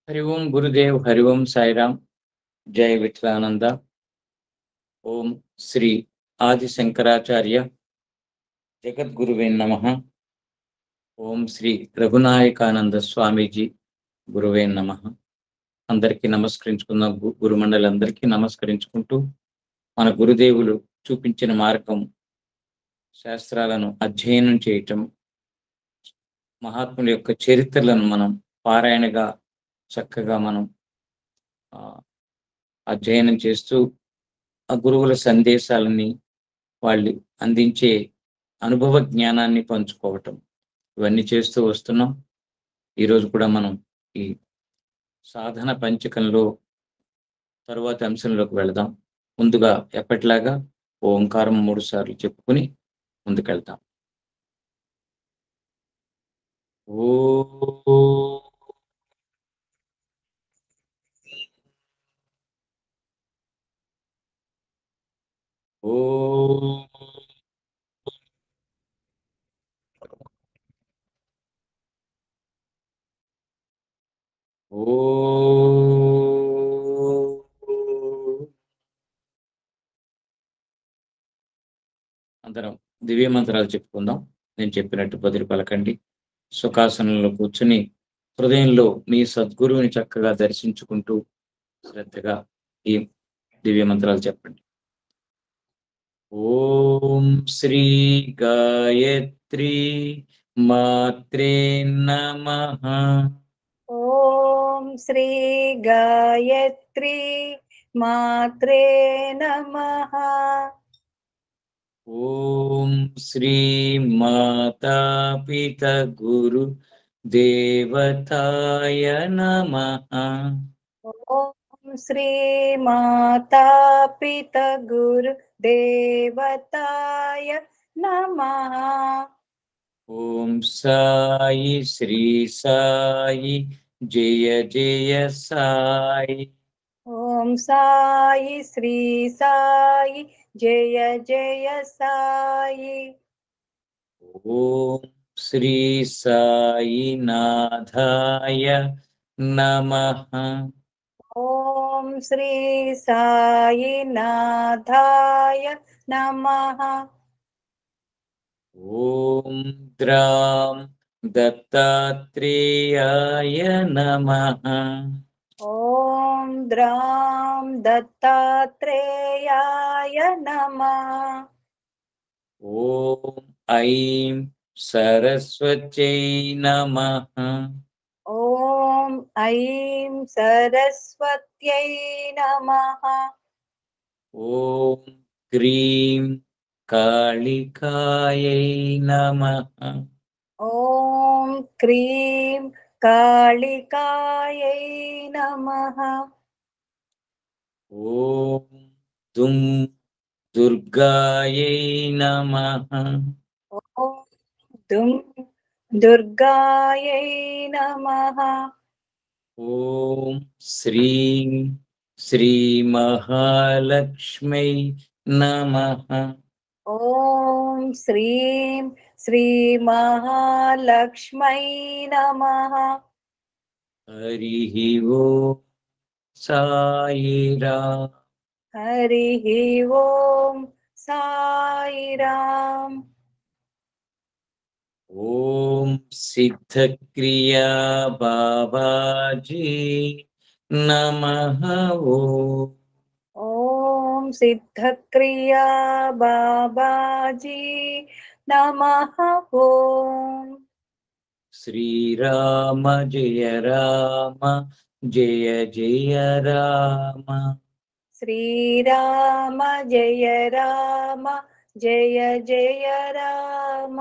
हरि ओम गुरुदेव हरि ओम साईराम। जय विठलानंद। ओम श्री आदि शंकराचार्य जगत गुरुवे नमः। ओम श्री रघुनायकानंद स्वामीजी गुरुवे नमः। అందరికీ నమస్కరించుకున్న గురుమండలందరికీ నమస్కరించుకుంటూ మన గురుదేవులు చూపించిన మార్గం శాస్త్రాలను అధ్యయనం చేయటం, మహాత్ముల యొక్క చరిత్రలను మనం పారాయణగా చక్కగా మనం అధ్యయనం చేస్తూ ఆ గురువుల సందేశాలని వాళ్ళు అందించే అనుభవ జ్ఞానాన్ని పంచుకోవటం, ఇవన్నీ చేస్తూ వస్తున్నాం. ఈరోజు కూడా మనం ఈ సాధన పంచకంలో తరువాతి అంశంలోకి వెళదాం. ముందుగా ఎప్పటిలాగా ఓంకారం 3 సార్లు చెప్పుకుని ముందుకెళ్తాం. ఓ ఓ ఓ అందరం దివ్య మంత్రాలు చెప్పుకుందాం. నేను చెప్పినట్టు బదులు పలకండి. సుఖాసనంలో కూర్చుని హృదయంలో మీ సద్గురువుని చక్కగా దర్శించుకుంటూ శ్రద్ధగా ఈ దివ్య మంత్రాలు చెప్పండి. ఓం శ్రీ గాయత్రి మాత్రే నమః. ఓం శ్రీ గాయత్రి మాత్రే నమః. ఓం శ్రీ మాతా పిత గురు దేవతాయ నమః. ఓం శ్రీ మాతా పిత గురు దేవతాయ నమః. ఓం సాయి శ్రీ సాయి జయ జయ సాయి. ఓం సాయి శ్రీ సాయి జయ జయ సాయి. ఓం శ్రీ సాయి నాథాయ నమః. ఓం శ్రీ సాయి నాథాయ నమః. ఓం ద్రాం దత్తాత్రేయాయ నమః. ఓం ద్రాం దత్తాత్రేయాయ నమః. ఓం ఐం సరస్వత్యై నమః. ఓం ఐం సరస్వత్యై నమః. ఓం క్రీం కాళికాయై నమః. ఓం క్రీం కాళికాయై నమః. ఓం దుం దుర్గాయై నమః. ఓం దుం దుర్గాయై నమః. ఓం శ్రీం శ్రీ మహాలక్ష్మై నమః. ఓం శ్రీం శ్రీ మహాలక్ష్మై నమః. హరి ఓం సాయిరాం. హరి ఓం సాయిరాం. ఓం సిద్ధక్రియా బాబాజీ నమః. ఓం సిద్ధక్రియా బాబాజీ నమః. ఓం శ్రీరామ జయ రామ జయ జయ రామ. శ్రీరామ జయ రామ జయ జయ రామ.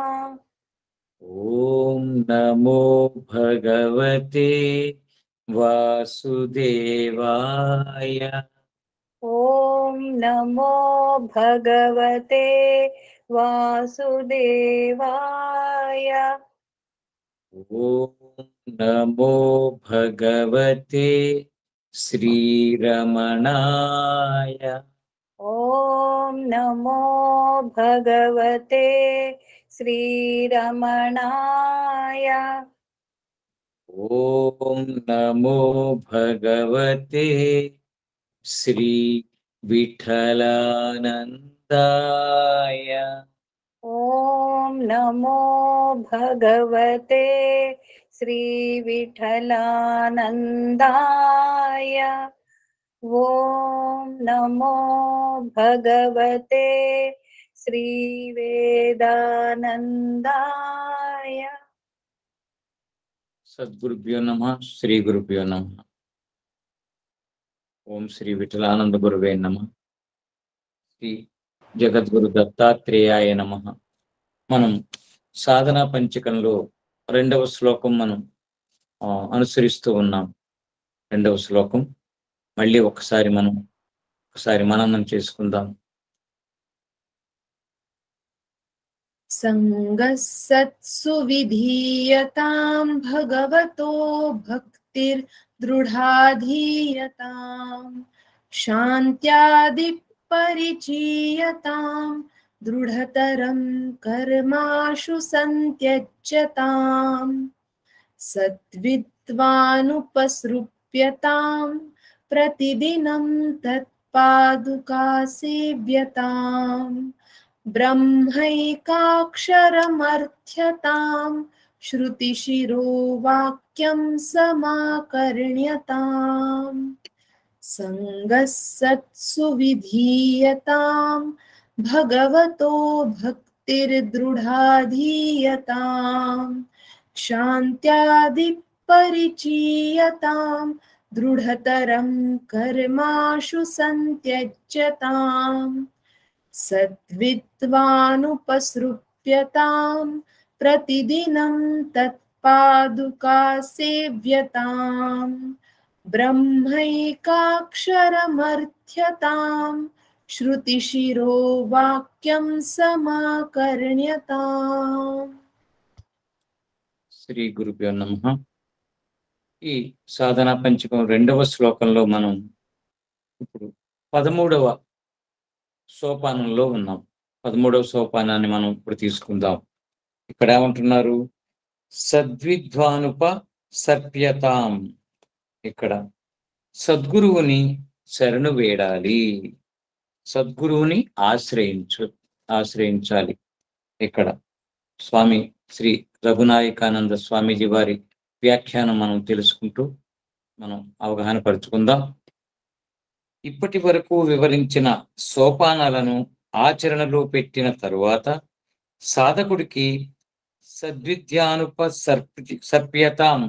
ఓం నమో భగవతే వాసుదేవాయ. ఓం నమో భగవతే వాసుదేవాయ. ఓం నమో భగవతే శ్రీరమణాయ. ఓం నమో భగవతే శ్రీరమణాయ. ఓం నమో భగవతే శ్రీ విఠలానందాయ. ఓం నమో భగవతే శ్రీ విఠలానందాయ. ఓం నమో భగవతే శ్రీ వేదానందాయ. సద్గురుభ్యో నమః. శ్రీ గురుభ్యో నమః. ఓం శ్రీ విఠలానంద గురువే నమః. శ్రీ జగద్గురు దత్తాత్రేయాయ నమః. మనం సాధనా పంచకంలో 2వ శ్లోకం మనం అనుసరిస్తూ ఉన్నాం. 2వ శ్లోకం మళ్ళీ ఒకసారి మననం చేసుకుందాం. సంగః సత్సు విధీయతాం భగవతో భక్తిర్ దృఢాధీయతాం శాంత్యాది పరిచీయతాం దృఢతరం కర్మాషు సంత్యజ్యతాం సద్విద్వానుపసృప్యతాం ప్రతిదినం తత్పాదుకా సేవ్యతాం బ్రహ్మైకాక్షరమర్థ్యతాం శృతిశిరో వాక్యం సమాకర్ణ్యతాం సంగః సత్సు విధీయతాం భగవతో భక్తిర్దృఢాధీయతాం శాంత్యాది పరిచీయతాం దృఢతరం కర్మాషు సంత్యజ్యతాం సద్విద్వానుపసృప్యతాం ప్రతిదినం తత్పాదుకా సేవ్యతాం బ్రహ్మైకాక్షరమర్థ్యతాం శృతిశిరో వాక్యం సమాకర్ణ్యతాం. శ్రీ గురుభ్యో నమః. ఈ సాధనా పంచకం 2వ శ్లోకంలో మనం ఇప్పుడు 13వ సోపానంలో ఉన్నాం. 13వ సోపానాన్ని మనం ఇప్పుడు తీసుకుందాం. ఇక్కడ ఏమంటున్నారు? సద్విద్వానుప సర్ప్యతాం. ఇక్కడ సద్గురువుని శరణు వేడాలి, సద్గురువుని ఆశ్రయించాలి. ఇక్కడ స్వామి శ్రీ రఘునాయకానంద స్వామీజీ వారి వ్యాఖ్యానం మనం తెలుసుకుంటూ మనం అవగాహన పరుచుకుందాం. ఇప్పటి వరకు వివరించిన సోపానాలను ఆచరణలో పెట్టిన తరువాత సాధకుడికి సర్ప్యతాం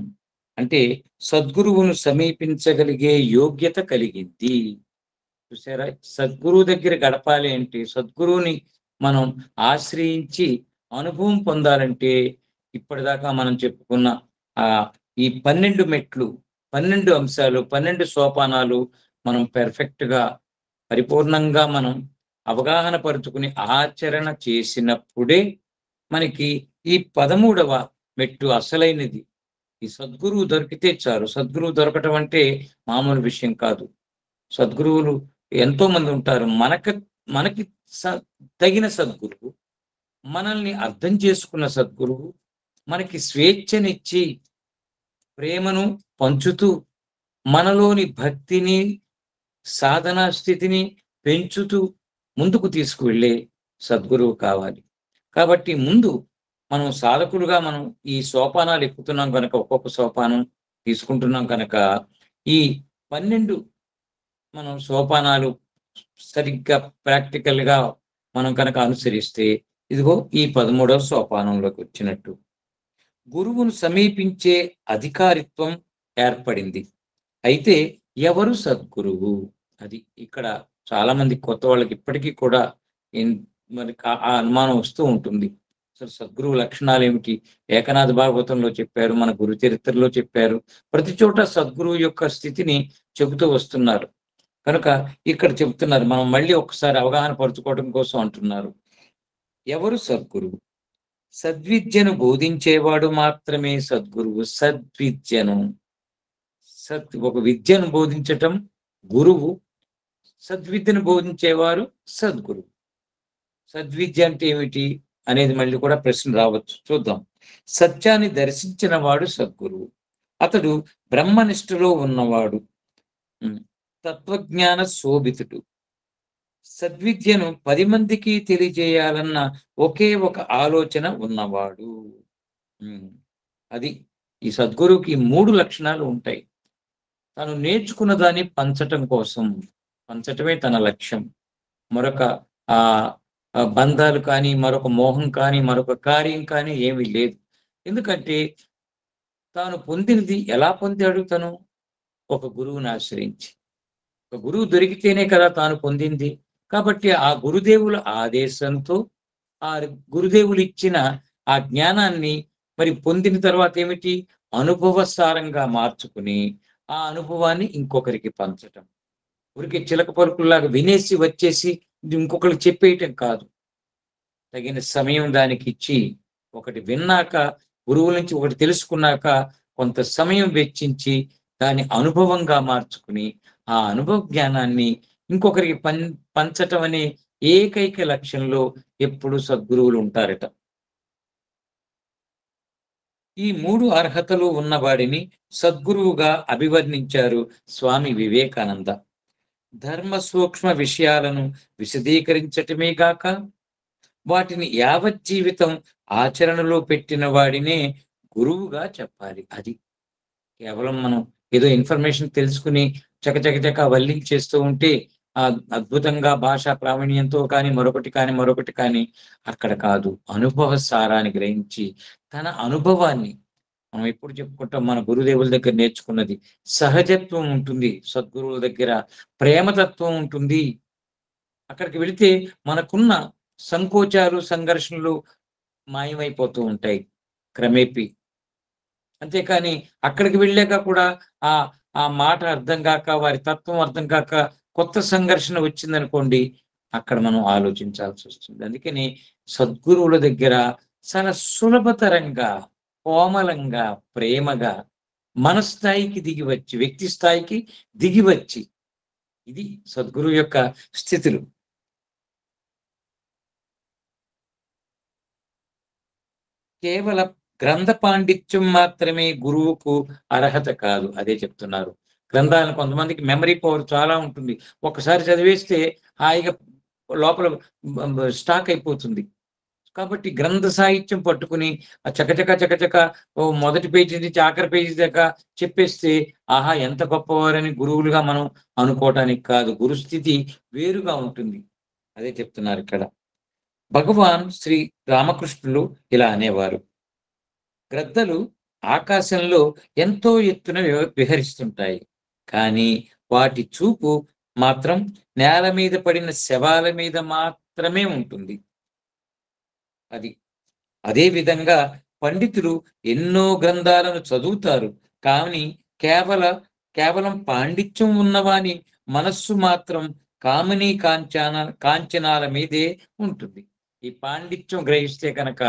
అంటే సద్గురువును సమీపించగలిగే యోగ్యత కలిగింది. చూసారా? సద్గురువు దగ్గర గడపాలి అంటే, సద్గురువుని మనం ఆశ్రయించి అనుభవం పొందాలంటే ఇప్పటిదాకా మనం చెప్పుకున్న ఈ 12 మెట్లు, 12 అంశాలు, 12 సోపానాలు మనం పెర్ఫెక్ట్గా పరిపూర్ణంగా మనం అవగాహన పరుచుకుని ఆచరణ చేసినప్పుడే మనకి ఈ 13వ మెట్టు అసలైనది. ఈ సద్గురువు దొరికితే చాలు. సద్గురువు దొరకటం అంటే మామూలు విషయం కాదు. సద్గురువులు ఎంతో మంది ఉంటారు. మనకి తగిన సద్గురువు, మనల్ని అర్థం చేసుకున్న సద్గురువు, మనకి స్వేచ్ఛనిచ్చి ప్రేమను పంచుతూ మనలోని భక్తిని, సాధనా స్థితిని పెంచుతూ ముందుకు తీసుకువెళ్ళే సద్గురువు కావాలి. కాబట్టి ముందు మనం సాధకులుగా మనం ఈ సోపానాలు ఎక్కుతున్నాం కనుక, ఒక్కొక్క సోపానం తీసుకుంటున్నాం కనుక, ఈ 12 మనం సోపానాలు సరిగ్గా ప్రాక్టికల్గా మనం కనుక అనుసరిస్తే ఇదిగో ఈ 13వ సోపానంలోకి వచ్చినట్టు. గురువును సమీపించే అధికారిత్వం ఏర్పడింది. అయితే ఎవరు సద్గురువు? అది ఇక్కడ చాలా మంది కొత్త వాళ్ళకి ఇప్పటికీ కూడా మరి ఆ అనుమానం వస్తూ ఉంటుంది. అసలు సద్గురువు లక్షణాలు ఏమిటి? ఏకనాథ భాగవతంలో చెప్పారు, మన గురు చరిత్రలో చెప్పారు, ప్రతి చోట సద్గురువు యొక్క స్థితిని చెబుతూ వస్తున్నారు. కనుక ఇక్కడ చెబుతున్నారు, మనం మళ్ళీ ఒకసారి అవగాహన పరుచుకోవడం కోసం అంటున్నారు. ఎవరు సద్గురువు? సద్విద్యను బోధించేవాడు మాత్రమే సద్గురువు. ఒక విద్యను బోధించటం గురువు, సద్విద్యను బోధించేవారు సద్గురువు. సద్విద్య అంటే ఏమిటి అనేది మళ్ళీ కూడా ప్రశ్న రావచ్చు, చూద్దాం. సత్యాన్ని దర్శించిన వాడు సద్గురువు. అతడు బ్రహ్మనిష్టలో ఉన్నవాడు, తత్వజ్ఞాన శోభితుడు, సద్విద్యను 10 మందికి తెలియజేయాలన్న ఒకే ఒక ఆలోచన ఉన్నవాడు. అది ఈ సద్గురువుకి 3 లక్షణాలు ఉంటాయి. తను నేర్చుకున్న దాన్ని పంచటం కోసం, పంచటమే తన లక్ష్యం. మరొక బంధాలు కానీ, మరొక మోహం కానీ, మరొక కార్యం కానీ ఏమీ లేదు. ఎందుకంటే తాను పొందినది ఎలా పొందాడు తను? ఒక గురువుని ఆశ్రయించి. ఒక గురువు దొరికితేనే కదా తాను పొందింది. కాబట్టి ఆ గురుదేవుల ఆదేశంతో, ఆ గురుదేవులు ఇచ్చిన ఆ జ్ఞానాన్ని మరి పొందిన తర్వాత ఏమిటి? అనుభవసారంగా మార్చుకుని, ఆ అనుభవాన్ని ఇంకొకరికి పంచటం. ఊరికే చిలక పలుకుల్లాగా వినేసి వచ్చేసి ఇంకొకరికి చెప్పేయటం కాదు. తగిన సమయం దానికి ఇచ్చి, ఒకటి విన్నాక, గురువుల నుంచి ఒకటి తెలుసుకున్నాక, కొంత సమయం వెచ్చించి, దాన్ని అనుభవంగా మార్చుకుని, ఆ అనుభవ జ్ఞానాన్ని ఇంకొకరికి పంచటం అనే ఏకైక లక్ష్యంలో ఎప్పుడు సద్గురువులు ఉంటారట. ఈ 3 అర్హతలు ఉన్నవాడిని సద్గురువుగా అభివర్ణించారు స్వామి వివేకానంద. ధర్మ సూక్ష్మ విషయాలను విశదీకరించటమే గాక, వాటిని యావజ్జీవితం ఆచరణలో పెట్టిన వాడినే గురువుగా చెప్పాలి. అది కేవలం మనం ఏదో ఇన్ఫర్మేషన్ తెలుసుకుని చకచక వల్లించేస్తూ ఉంటే అద్భుతంగా భాషా ప్రావీణ్యంతో కానీ, మరొకటి కానీ అక్కడ కాదు. అనుభవ సారాన్ని గ్రహించి తన అనుభవాన్ని మనం ఎప్పుడు చెప్పుకుంటాం, మన గురుదేవుల దగ్గర నేర్చుకున్నది సహజత్వం ఉంటుంది, సద్గురువుల దగ్గర ప్రేమతత్వం ఉంటుంది. అక్కడికి వెళితే మనకున్న సంకోచాలు, సంఘర్షణలు మాయమైపోతూ ఉంటాయి క్రమేపీ. అంతేకాని అక్కడికి వెళ్ళాక కూడా ఆ ఆ మాట అర్థం కాక, వారి తత్వం అర్థం కాక కొత్త సంఘర్షణ వచ్చిందనుకోండి, అక్కడ మనం ఆలోచించాల్సి వస్తుంది. అందుకని సద్గురువుల దగ్గర చాలా సులభతరంగా, కోమలంగా, ప్రేమగా మన స్థాయికి దిగి వచ్చి, వ్యక్తి స్థాయికి దిగి వచ్చి, ఇది సద్గురువు యొక్క స్థితులు. కేవలం గ్రంథ పాండిత్యం మాత్రమే గురువుకు అర్హత కాదు. అదే చెప్తున్నారు. గ్రంథాలను కొంతమందికి మెమరీ పవర్ చాలా ఉంటుంది. ఒక్కసారి చదివేస్తే హాయిగా లోపల స్టాక్ అయిపోతుంది. కాబట్టి గ్రంథ సాహిత్యం పట్టుకుని చకచక మొదటి పేజీ నుంచి ఆఖరి పేజీ దాకా చెప్పేస్తే ఆహా ఎంత గొప్పవారని గురువులుగా మనం అనుకోవటానికి కాదు. గురుస్థితి వేరుగా ఉంటుంది. అదే చెప్తున్నారు ఇక్కడ. భగవాన్ శ్రీ రామకృష్ణులు ఇలా అనేవారు, గ్రద్దలు ఆకాశంలో ఎంతో ఎత్తున విహరిస్తుంటాయి, కానీ వాటి చూపు మాత్రం నేల మీద పడిన శవాల మీద మాత్రమే ఉంటుంది. అదే విధంగా పండితులు ఎన్నో గ్రంథాలను చదువుతారు, కానీ కేవలం పాండిత్యం ఉన్నవాని మనస్సు మాత్రం కామినీ కాంచనాల మీదే ఉంటుంది. ఈ పాండిత్యం గ్రహిస్తే కనుక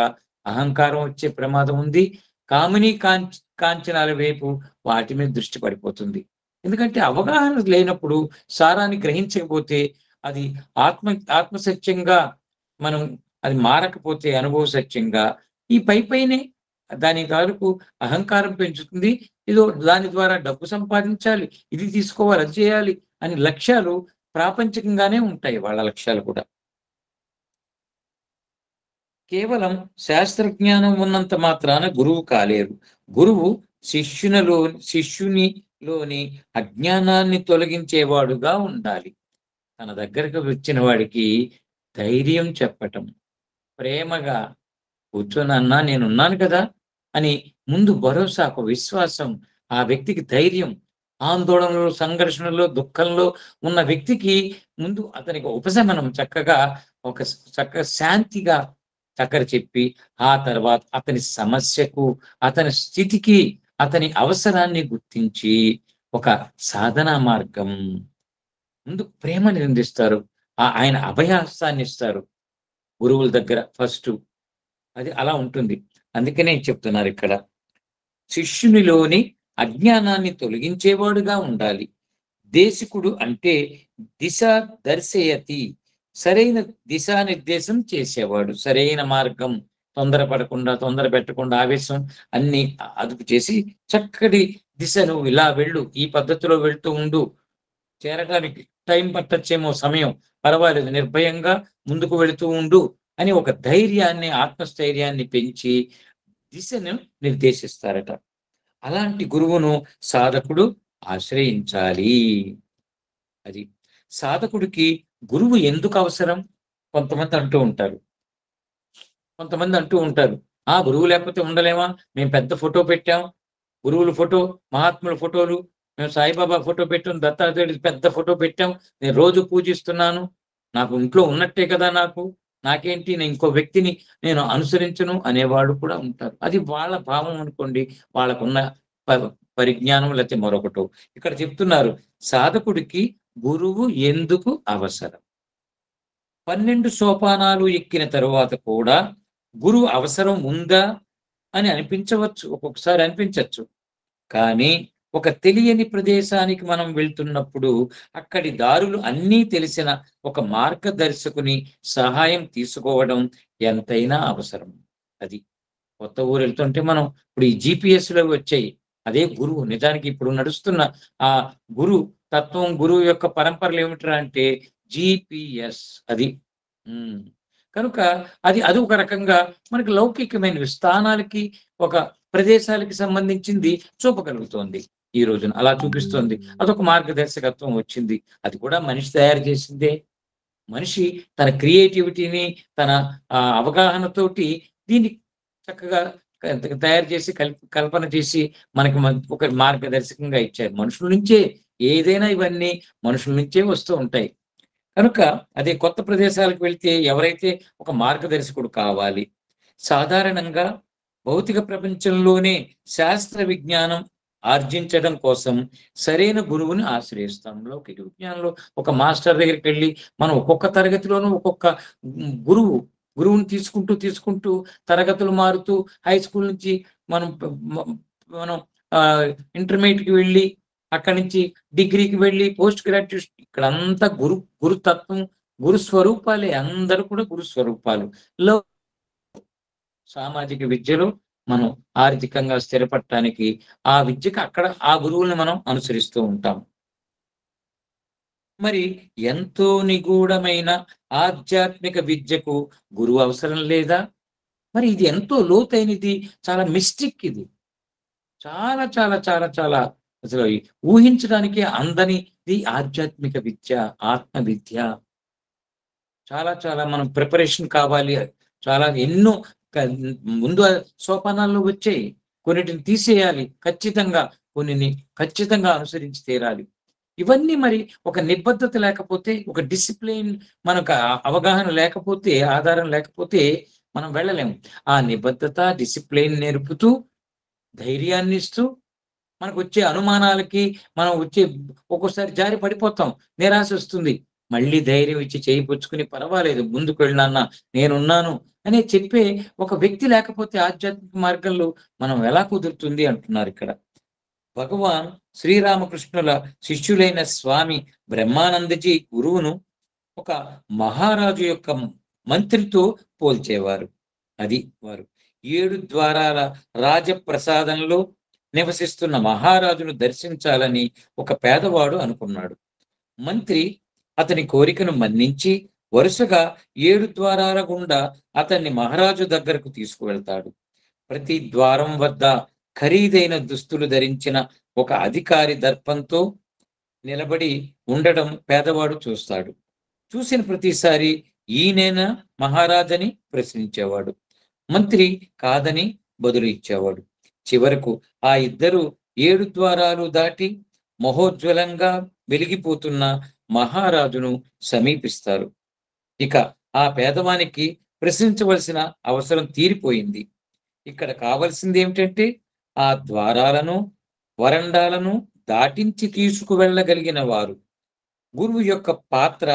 అహంకారం వచ్చే ప్రమాదం ఉంది. కామినీ కాంచనాల వైపు వాటి మీద దృష్టి పడిపోతుంది. ఎందుకంటే అవగాహన లేనప్పుడు, సారాన్ని గ్రహించకపోతే, అది ఆత్మసత్యంగా మనం అది మారకపోతే అనుభవ సత్యంగా ఈ పైనే దాని తాలూకు అహంకారం పెంచుతుంది. ఏదో దాని ద్వారా డబ్బు సంపాదించాలి, ఇది తీసుకోవాలి, అది చేయాలి అని లక్ష్యాలు ప్రాపంచికంగానే ఉంటాయి. వాళ్ళ లక్ష్యాలు కూడా కేవలం శాస్త్రజ్ఞానం ఉన్నంత మాత్రాన గురువు కాలేరు. గురువు శిష్యునిలోని అజ్ఞానాన్ని తొలగించేవాడుగా ఉండాలి. తన దగ్గరకు వచ్చిన వాడికి ధైర్యం చెప్పటం, ప్రేమగా కూర్చోనన్నా నేనున్నాను కదా అని ముందు భరోసా, ఒక విశ్వాసం, ఆ వ్యక్తికి ధైర్యం. ఆందోళనలో, సంఘర్షణలో, దుఃఖంలో ఉన్న వ్యక్తికి ముందు అతనికి ఉపశమనం చక్కగా శాంతిగా చక్కర చెప్పి, ఆ తర్వాత అతని సమస్యకు, అతని స్థితికి, అతని అవసరాన్ని గుర్తించి ఒక సాధనా మార్గం ముందు ప్రేమని అందిస్తారు. ఆయన అభయహస్తాన్ని ఇస్తారు గురువుల దగ్గర ఫస్ట్. అది అలా ఉంటుంది. అందుకనే చెప్తున్నారు ఇక్కడ, శిష్యునిలోని అజ్ఞానాన్ని తొలగించేవాడుగా ఉండాలి. దేశికుడు అంటే దిశ దర్శయతి, సరైన దిశానిర్దేశం చేసేవాడు, సరైన మార్గం తొందర పెట్టకుండా ఆవేశం అన్ని అదుపు చేసి చక్కటి దిశ నువ్వు ఇలా వెళ్ళు, ఈ పద్ధతిలో వెళ్తూ ఉండు, చేరటానికి టైం పట్టచ్చేమో సమయం, పర్వాలేదు నిర్భయంగా ముందుకు వెళుతూ ఉండు అని ఒక ధైర్యాన్ని, ఆత్మస్థైర్యాన్ని పెంచి దిశను నిర్దేశిస్తారట. అలాంటి గురువును సాధకుడు ఆశ్రయించాలి. అది సాధకుడికి గురువు ఎందుకు అవసరం? కొంతమంది అంటూ ఉంటారు, ఆ గురువు లేకపోతే ఉండలేమా, మేము పెద్ద ఫోటో పెట్టాం, గురువుల ఫోటో, మహాత్ముల ఫోటోలు, మేము సాయిబాబా ఫోటో పెట్టాం, దత్తాత్రేయుడి పెద్ద ఫోటో పెట్టాం, నేను రోజు పూజిస్తున్నాను, నాకు ఇంట్లో ఉన్నట్టే కదా, నాకేంటి, నేను ఇంకో వ్యక్తిని నేను అనుసరించను అనేవాళ్ళు కూడా ఉంటారు. అది వాళ్ళ భావం అనుకోండి, వాళ్ళకున్న పరిజ్ఞానం లేకపోతే మరొకటో. ఇక్కడ చెప్తున్నారు సాధకుడికి గురువు ఎందుకు అవసరం. 12 సోపానాలు ఎక్కిన తరువాత కూడా గురువు అవసరం ఉందా అని అనిపించవచ్చు, ఒక్కొక్కసారి అనిపించవచ్చు. కానీ ఒక తెలియని ప్రదేశానికి మనం వెళ్తున్నప్పుడు అక్కడి దారులు అన్నీ తెలిసిన ఒక మార్గదర్శకుని సహాయం తీసుకోవడం ఎంతైనా అవసరం. అది కొత్త ఊరు వెళ్తుంటే మనం ఇప్పుడు ఈ GPS-లో వచ్చాయి, అదే గురువు. నిజానికి ఇప్పుడు నడుస్తున్న ఆ గురు తత్వం, గురువు యొక్క పరంపరలు ఏమిట్రా అంటే GPS. అది కనుక అది ఒక రకంగా మనకి లౌకికమైన స్థానాలకి, ఒక ప్రదేశాలకి సంబంధించింది చూపగలుగుతోంది. ఈ రోజున అలా చూపిస్తోంది. అదొక మార్గదర్శకత్వం వచ్చింది. అది కూడా మనిషి తయారు చేసిందే. మనిషి తన క్రియేటివిటీని, తన అవగాహనతోటి దీన్ని చక్కగా తయారు చేసి కల్పన చేసి మనకి ఒక మార్గదర్శకంగా ఇచ్చారు. మనుషుల నుంచే ఏదైనా, ఇవన్నీ మనుషుల నుంచే వస్తూ ఉంటాయి. కనుక అదే కొత్త ప్రదేశాలకు వెళ్తే ఎవరైతే ఒక మార్గదర్శకుడు కావాలి. సాధారణంగా భౌతిక ప్రపంచంలోనే శాస్త్ర విజ్ఞానం ఆర్జించడం కోసం సరైన గురువుని ఆశ్రయిస్తాం. లౌకిక విజ్ఞానంలో ఒక మాస్టర్ దగ్గరికి వెళ్ళి మనం ఒక్కొక్క తరగతిలోనూ ఒక్కొక్క గురువుని తీసుకుంటూ తరగతులు మారుతూ హై స్కూల్ నుంచి మనం ఇంటర్మీడియట్కి వెళ్ళి, అక్కడి నుంచి డిగ్రీకి వెళ్ళి, పోస్ట్ గ్రాడ్యుయేషన్, ఇక్కడంతా గురుతత్వం, గురు స్వరూపాలే. అందరూ కూడా గురు స్వరూపాలు. సామాజిక విద్యలో మనం ఆర్థికంగా స్థిరపడటానికి ఆ విద్యకు అక్కడ ఆ గురువుల్ని మనం అనుసరిస్తూ ఉంటాం. మరి ఎంతో నిగూఢమైన ఆధ్యాత్మిక విద్యకు గురువు అవసరం లేదా? మరి ఇది ఎంతో లోతైనది, చాలా మిస్టిక్. ఇది చాలా చాలా చాలా చాలా అసలు ఊహించడానికి అందనిది ఆధ్యాత్మిక విద్య, ఆత్మ విద్య. చాలా చాలా మనం ప్రిపరేషన్ కావాలి. చాలా ఎన్నో ముందు సోపానాల్లో వచ్చాయి, కొన్నిటిని తీసేయాలి ఖచ్చితంగా, కొన్నిని ఖచ్చితంగా అనుసరించి తీరాలి. ఇవన్నీ మరి ఒక నిబద్ధత లేకపోతే, ఒక డిసిప్లిన్, మనకు అవగాహన లేకపోతే, ఆధారం లేకపోతే మనం వెళ్ళలేము. ఆ నిబద్ధత, డిసిప్లిన్ నేర్పుతూ, ధైర్యాన్ని ఇస్తూ, మనకు వచ్చే అనుమానాలకి మనం ఒక్కోసారి జారి పడిపోతాం, నిరాశ వస్తుంది. మళ్ళీ ధైర్యం ఇచ్చి చేయి పుచ్చుకుని పర్వాలేదు ముందుకు వెళ్ళినా నేనున్నాను అనే చెప్పే ఒక వ్యక్తి లేకపోతే ఆధ్యాత్మిక మార్గంలో మనం ఎలా కుదురుతుంది అంటున్నారు ఇక్కడ. భగవాన్ శ్రీరామకృష్ణుల శిష్యులైన స్వామి బ్రహ్మానందజీ గురువును ఒక మహారాజు యొక్క మంత్రితో పోల్చేవారు. అది వారు 7 ద్వారాల రాజప్రసాదంలో నివసిస్తున్న మహారాజును దర్శించాలని ఒక పేదవాడు అనుకున్నాడు. మంత్రి అతని కోరికను మన్నించి వరుసగా 7 ద్వారాల గుండా అతన్ని మహారాజు దగ్గరకు తీసుకువెళ్తాడు. ప్రతి ద్వారం వద్ద ఖరీదైన దుస్తులు ధరించిన ఒక అధికారి దర్పంతో నిలబడి ఉండడం పేదవాడు చూస్తాడు. చూసిన ప్రతిసారి ఈయనేనా మహారాజని ప్రశ్నించేవాడు. మంత్రి కాదని బదులు ఇచ్చేవాడు. చివరకు ఆ ఇద్దరు 7 ద్వారాలు దాటి మహోజ్వలంగా వెలిగిపోతున్న మహారాజును సమీపిస్తారు. ఇక ఆ పేదవానికి ప్రశ్నించవలసిన అవసరం తీరిపోయింది. ఇక్కడ కావలసింది ఏమిటంటే ఆ ద్వారాలను, వరండాలను దాటించి తీసుకువెళ్ళగలిగిన వారు. గురువు యొక్క పాత్ర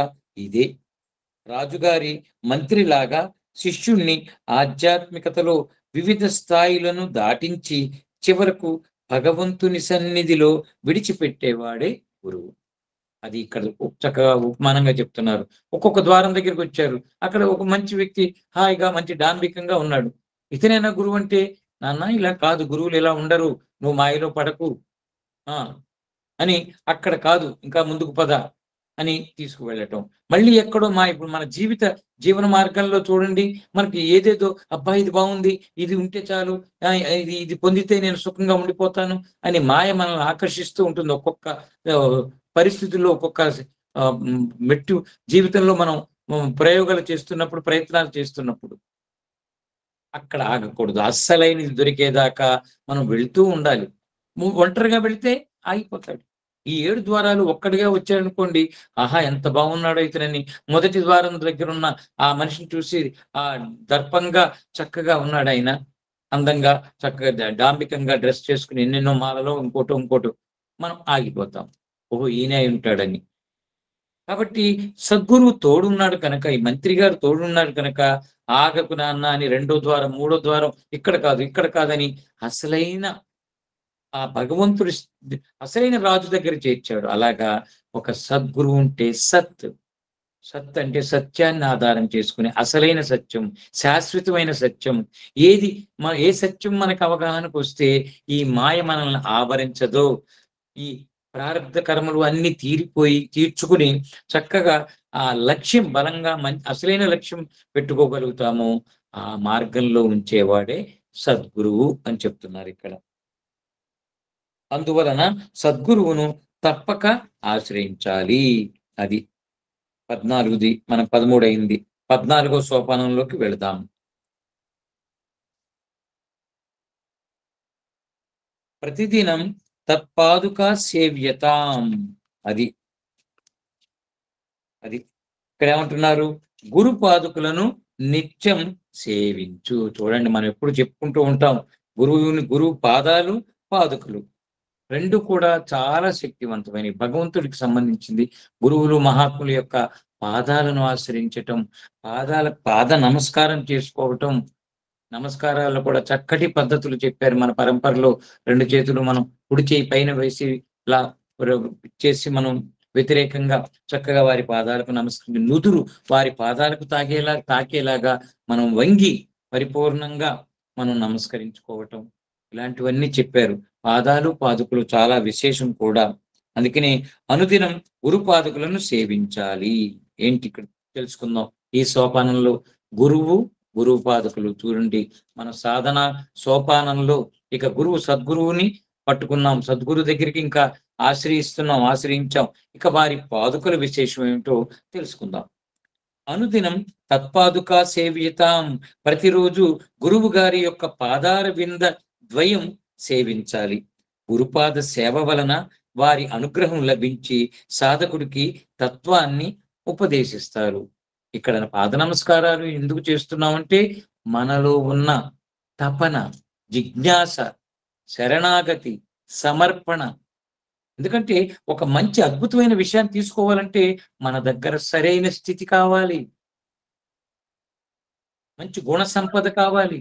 ఇదే. రాజుగారి మంత్రిలాగా శిష్యుణ్ణి ఆధ్యాత్మికతలో వివిధ స్థాయిలను దాటించి చివరకు భగవంతుని సన్నిధిలో విడిచిపెట్టేవాడే గురువు. అది ఇక్కడ చక్కగా ఉపమానంగా చెప్తున్నారు. ఒక్కొక్క ద్వారం దగ్గరికి వచ్చారు. అక్కడ ఒక మంచి వ్యక్తి హాయిగా మంచి డాంబికంగా ఉన్నాడు. ఇతనేనా గురువు అంటే, నాన్న ఇలా కాదు, గురువులు ఇలా ఉండరు, నువ్వు మాయలో పడకు ఆ అని, అక్కడ కాదు ఇంకా ముందుకు పద అని తీసుకువెళ్ళటం. మళ్ళీ ఎక్కడో ఇప్పుడు మన జీవన మార్గంలో చూడండి, మనకి ఏదేదో అబ్బా! ఇది బావుంది, ఇది ఉంటే చాలు, ఇది ఇది పొందితే నేను సుఖంగా ఉండిపోతాను అని మాయ మనల్ని ఆకర్షిస్తూ ఉంటుంది. ఒక్కొక్క పరిస్థితుల్లో ఒక్కొక్క మెట్టు జీవితంలో మనం ప్రయోగాలు చేస్తున్నప్పుడు, ప్రయత్నాలు చేస్తున్నప్పుడు అక్కడ ఆగకూడదు. అస్సలైనది దొరికేదాకా మనం వెళ్తూ ఉండాలి. ఒంటరిగా వెళితే ఆగిపోతాడు. ఈ 7 ద్వారాలు ఒక్కడిగా వచ్చాడనుకోండి, ఆహా! ఎంత బాగున్నాడో ఇతనని మొదటి ద్వారం దగ్గరున్న ఆ మనిషిని చూసి దర్పంగా చక్కగా ఉన్నాడాయన. అందంగా చక్కగా డాంబికంగా డ్రెస్ చేసుకొని ఎన్నెన్నో మాలలో ఇంకోటో మనం ఆగిపోతాం. ఓహో! ఈయనే అయ్యుంటాడని. కాబట్టి సద్గురువు తోడున్నాడు కనుక, ఈ మంత్రి గారు తోడున్నాడు కనుక, ఆగకు నాన్న అని రెండో ద్వారం, మూడో ద్వారం ఇక్కడ కాదని అసలైన ఆ భగవంతుడి అసలైన రాజు దగ్గర చేర్చాడు. అలాగా ఒక సద్గురువు ఉంటే సత్ అంటే సత్యాన్ని ఆధారం చేసుకుని అసలైన సత్యం, శాశ్వతమైన సత్యం ఏది ఏ సత్యం మనకు అవగాహనకు వస్తే ఈ మాయ మనల్ని ఆవరించదో, ఈ ప్రారబ్ధ కర్మలు అన్ని తీర్చుకుని చక్కగా ఆ లక్ష్యం బలంగా అసలైన లక్ష్యం పెట్టుకోగలుగుతాము. ఆ మార్గంలో ఉంచేవాడే సద్గురువు అని చెప్తున్నారు ఇక్కడ. అందువలన సద్గురువును తప్పక ఆశ్రయించాలి. అది 14ది, మనం 13 అయింది. 14వ సోపానంలోకి వెళదాం. ప్రతిదినం తత్పాదుకా సేవ్యతాం. అది ఇక్కడ ఏమంటున్నారు? గురు పాదుకులను నిత్యం సేవించు. చూడండి, మనం ఎప్పుడు చెప్పుకుంటూ ఉంటాం, గురువు పాదాలు, పాదుకులు రెండు కూడా చాలా శక్తివంతమైనవి, భగవంతుడికి సంబంధించింది. గురువులు మహాత్ముల యొక్క పాదాలను ఆశ్రయించటం, పాద నమస్కారం చేసుకోవటం. నమస్కారాల్లో కూడా చక్కటి పద్ధతులు చెప్పారు మన పరంపరలో. 2 చేతులు మనం కుడి చేయి పైన వేసి ఇలా చేసి మనం వ్యతిరేకంగా చక్కగా వారి పాదాలకు నమస్కరించి, నుదురు వారి పాదాలకు తాకేలాగా మనం వంగి పరిపూర్ణంగా మనం నమస్కరించుకోవటం, ఇలాంటివన్నీ చెప్పారు. పాదాలు, పాదుకులు చాలా విశేషం కూడా. అందుకని అనుదినం గురు పాదుకులను సేవించాలి. ఏంటి ఇక్కడ తెలుసుకుందాం ఈ సోపానంలో? గురువు పాదుకులు. చూడండి, మన సాధన సోపానంలో ఇక సద్గురువుని పట్టుకున్నాం, సద్గురు దగ్గరికి ఇంకా ఆశ్రయించాం. ఇక వారి పాదుకల విశేషం ఏమిటో తెలుసుకుందాం. అనుదినం తత్పాదుకా సేవ్యతాం. ప్రతిరోజు గురువు గారి యొక్క పాదార వింద ద్వయం సేవించాలి. గురుపాద సేవ వలన వారి అనుగ్రహం లభించి సాధకుడికి తత్వాన్ని ఉపదేశిస్తారు. ఇక్కడ పాద నమస్కారాలు ఎందుకు చేస్తున్నామంటే, మనలో ఉన్న తపన, జిజ్ఞాస, శరణాగతి, సమర్పణ. ఎందుకంటే ఒక మంచి అద్భుతమైన విషయాన్ని తీసుకోవాలంటే మన దగ్గర సరైన స్థితి కావాలి, మంచి గుణ సంపద కావాలి.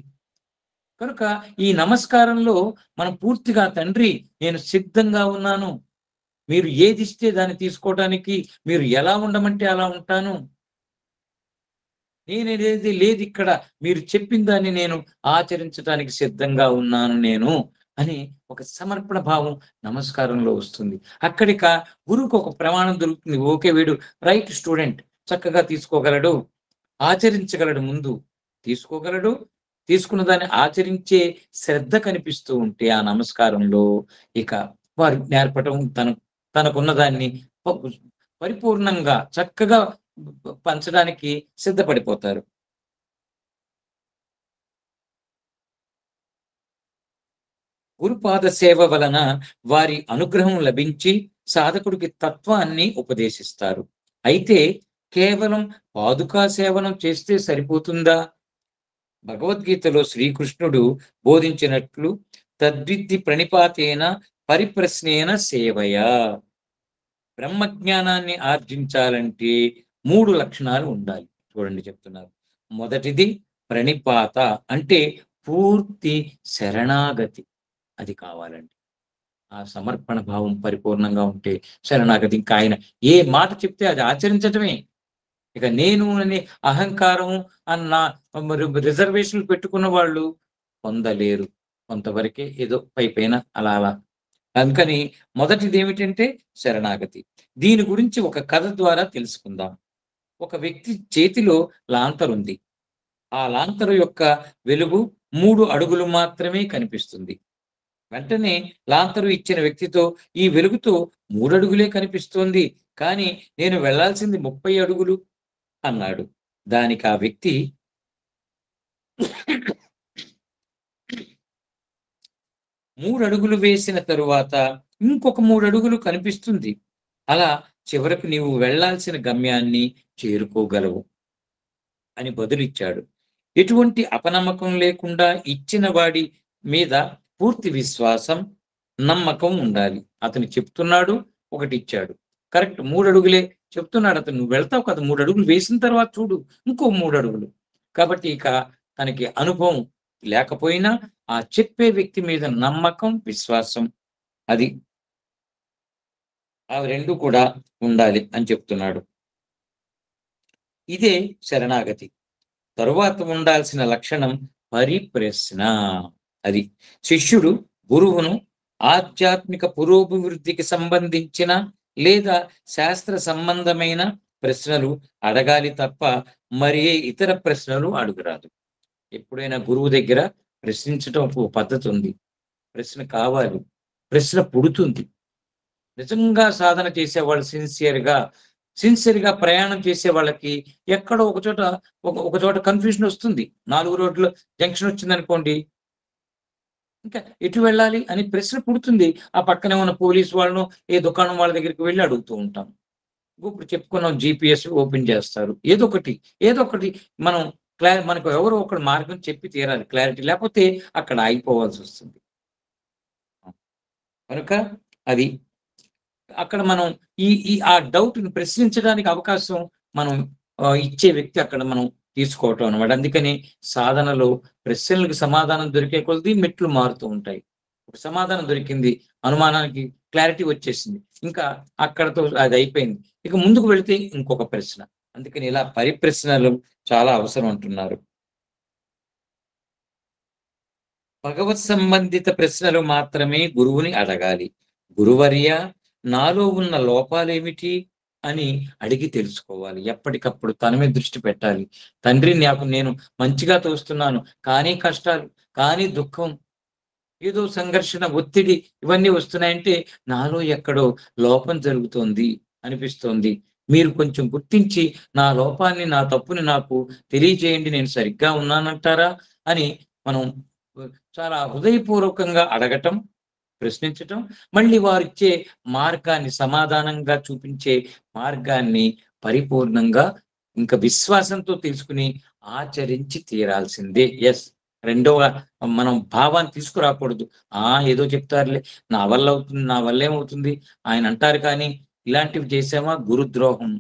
కనుక ఈ నమస్కారంలో మనం పూర్తిగా, తండ్రి నేను సిద్ధంగా ఉన్నాను, మీరు ఏది ఇస్తే దాన్ని తీసుకోవడానికి, మీరు ఎలా ఉండమంటే అలా ఉంటాను, నేనేది లేదు ఇక్కడ, మీరు చెప్పిన దాన్ని నేను ఆచరించడానికి సిద్ధంగా ఉన్నాను నేను అని ఒక సమర్పణ భావం నమస్కారంలో వస్తుంది. అక్కడిక గురువుకు ఒక ప్రమాణం దొరుకుతుంది. ఓకే, వీడు రైట్ స్టూడెంట్, చక్కగా తీసుకోగలడు, ఆచరించగలడు, ముందు తీసుకోగలడు, తీసుకున్న దాన్ని ఆచరించే శ్రద్ధ కనిపిస్తూ ఉంటే ఆ నమస్కారంలో ఇక వారు నేర్పటం, తనకున్న దాన్ని పరిపూర్ణంగా చక్కగా పంచడానికి సిద్ధపడిపోతారు. గురుపాద సేవ వలన వారి అనుగ్రహం లభించి సాధకుడికి తత్వాన్ని ఉపదేశిస్తారు. అయితే కేవలం పాదుకా సేవనం చేస్తే సరిపోతుందా? భగవద్గీతలో శ్రీకృష్ణుడు బోధించినట్లు తద్విద్ధి ప్రణిపాతేన పరిప్రశ్నేన సేవయా. బ్రహ్మజ్ఞానాన్ని ఆర్జించాలంటే 3 లక్షణాలు ఉండాలి. చూడండి చెప్తున్నారు. మొదటిది ప్రణిపాత, అంటే పూర్తి శరణాగతి, అది కావాలండి. ఆ సమర్పణ భావం పరిపూర్ణంగా ఉంటే శరణాగతి. ఇంకా ఆయన ఏ మాట చెప్తే అది ఆచరించటమే. ఇక నేను అనే అహంకారం అన్న రిజర్వేషన్లు పెట్టుకున్న వాళ్ళు పొందలేరు. కొంతవరకే ఏదో పైపైన అలా అలా. అందుకని మొదటిది ఏమిటంటే శరణాగతి. దీని గురించి ఒక కథ ద్వారా తెలుసుకుందాం. ఒక వ్యక్తి చేతిలో లాంతరుంది. ఆ లాంతరు యొక్క వెలుగు 3 అడుగులు మాత్రమే కనిపిస్తుంది. వెంటనే లాంతరు ఇచ్చిన వ్యక్తితో, "ఈ వెలుగుతో 3 అడుగులే కనిపిస్తోంది. కానీ నేను వెళ్ళాల్సింది 30 అడుగులు" అన్నాడు. దానికి ఆ వ్యక్తి 3 అడుగులు వేసిన తరువాత ఇంకొక 3 అడుగులు కనిపిస్తుంది. అలా చివరకు నీవు వెళ్ళాల్సిన గమ్యాన్ని చేరుకోగలవు అని బదులిచ్చాడు. ఎటువంటి అపనమ్మకం లేకుండా ఇచ్చిన వాడి మీద పూర్తి విశ్వాసం, నమ్మకం ఉండాలి. అతను చెప్తున్నాడు, ఒకటిచ్చాడు. కరెక్ట్ 3 అడుగులే చెప్తున్నాడు అతను. నువ్వు వెళ్తావు కదా! 3 అడుగులు వేసిన తర్వాత చూడు ఇంకో 3 అడుగులు. కాబట్టి ఇక తనకి అనుభవం లేకపోయినా ఆ చెప్పే వ్యక్తి మీద నమ్మకం, విశ్వాసం అది అవి 2 కూడా ఉండాలి అని చెప్తున్నాడు. ఇదే శరణాగతి. తరువాత ఉండాల్సిన లక్షణం పరిప్రశ్న. అది శిష్యుడు గురువును ఆధ్యాత్మిక పురోభివృద్ధికి సంబంధించిన లేదా శాస్త్ర సంబంధమైన ప్రశ్నలు అడగాలి తప్ప మరి ఇతర ప్రశ్నలు అడుగురాదు. ఎప్పుడైనా గురువు దగ్గర ప్రశ్నించటం ఒక పద్ధతి ఉంది. ప్రశ్న కావాలి, ప్రశ్న పుడుతుంది. నిజంగా సాధన చేసేవాళ్ళు సిన్సియర్‌గా ప్రయాణం చేసే వాళ్ళకి ఎక్కడో ఒక చోట కన్‌ఫ్యూజన్ వస్తుంది. 4 రోడ్ల జంక్షన్ వచ్చిందనుకోండి. ఇంకా ఎటు వెళ్ళాలి అని ప్రశ్న పుడుతుంది. ఆ పక్కనే ఉన్న పోలీస్ వాళ్ళనో, ఏ దుకాణం వాళ్ళ దగ్గరికి వెళ్లి అడుగుతూ ఉంటాం. ఇప్పుడు చెప్పుకున్నాం జీపీఎస్ ఓపెన్ చేస్తారు. ఏదో ఒకటి మనం మనకు ఎవరో ఒకడు మార్గం చెప్పి తీరాలి క్లారిటీ. లేకపోతే అక్కడ ఆగిపోవాల్సొస్తుంది. కనుక అది అక్కడ మనం ఆ డౌట్‌ని ప్రశ్నించడానికి అవకాశం మనం ఇచ్చే వ్యక్తి అక్కడ మనం తీసుకోవటం అన్నమాట. అందుకని సాధనలో ప్రశ్నలకు సమాధానం దొరికే కొద్దీ మెట్లు మారుతూ ఉంటాయి. ఒక సమాధానం దొరికింది, అనుమానానికి క్లారిటీ వచ్చేసింది. ఇంకా అక్కడతో అది అయిపోయింది. ఇక ముందుకు వెళితే ఇంకొక ప్రశ్న. అందుకని ఇలా పరిప్రశ్నలు చాలా అవసరం అంటున్నారు. భగవత్ సంబంధిత ప్రశ్నలు మాత్రమే గురువుని అడగాలి. గురువర్య, నాలో ఉన్న లోపాలేమిటి అని అడిగి తెలుసుకోవాలి. ఎప్పటికప్పుడు తన మీద దృష్టి పెట్టాలి. తండ్రి, నేను మంచిగా తోస్తున్నాను, కానీ కష్టాలు, కానీ దుఃఖం, ఏదో సంఘర్షణ, ఒత్తిడి ఇవన్నీ వస్తున్నాయంటే నాలో ఎక్కడో లోపం జరుగుతోంది అనిపిస్తోంది. మీరు కొంచెం గుర్తించి నా లోపాన్ని, నా తప్పుని నాకు తెలియజేయండి. నేను సరిగ్గా ఉన్నానంటారా అని మనం చాలా హృదయపూర్వకంగా అడగటం, ప్రశ్నించటం, మళ్ళీ వారిచ్చే మార్గాన్ని, సమాధానంగా చూపించే మార్గాన్ని పరిపూర్ణంగా ఇంకా విశ్వాసంతో తెలుసుకుని ఆచరించి తీరాల్సిందే. రెండవ మనం భావాన్ని తీసుకురాకూడదు. ఏదో చెప్తారులే, నా వల్ల అవుతుంది, నా వల్ల ఏమవుతుంది ఆయన అంటారు కానీ ఇలాంటివి చేసామా గురుద్రోహం.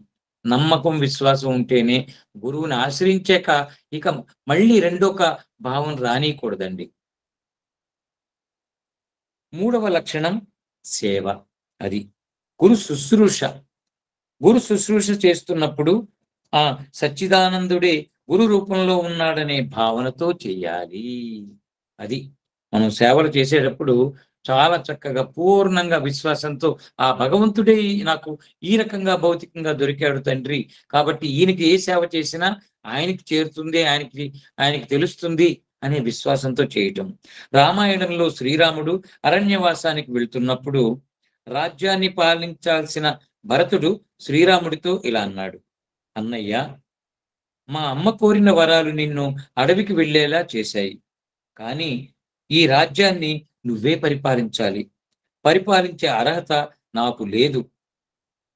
నమ్మకం, విశ్వాసం ఉంటేనే గురువుని ఆశ్రయించాక ఇక మళ్ళీ రెండొక భావం రానీయకూడదండి. 3వ లక్షణం సేవ. అది గురు శుశ్రూష. గురు శుశ్రూష చేస్తున్నప్పుడు ఆ సచ్చిదానందుడే గురు రూపంలో ఉన్నాడనే భావనతో చేయాలి. అది మనం సేవలు చేసేటప్పుడు చాలా చక్కగా పూర్ణంగా విశ్వాసంతో ఆ భగవంతుడే నాకు ఈ రకంగా భౌతికంగా దొరికాడు తండ్రి, కాబట్టి ఈయనకి ఏ సేవ చేసినా ఆయనకి చేరుతుంది, ఆయనకి తెలుస్తుంది అనే విశ్వాసంతో చేయటం. రామాయణంలో శ్రీరాముడు అరణ్యవాసానికి వెళ్తున్నప్పుడు రాజ్యాన్ని పాలించాల్సిన భరతుడు శ్రీరాముడితో ఇలా అన్నాడు, అన్నయ్య, మా అమ్మ కోరిన వరాలు నిన్ను అడవికి వెళ్ళేలా చేశాయి. కానీ ఈ రాజ్యాన్ని నువ్వే పరిపాలించాలి. పరిపాలించే అర్హత నాకు లేదు.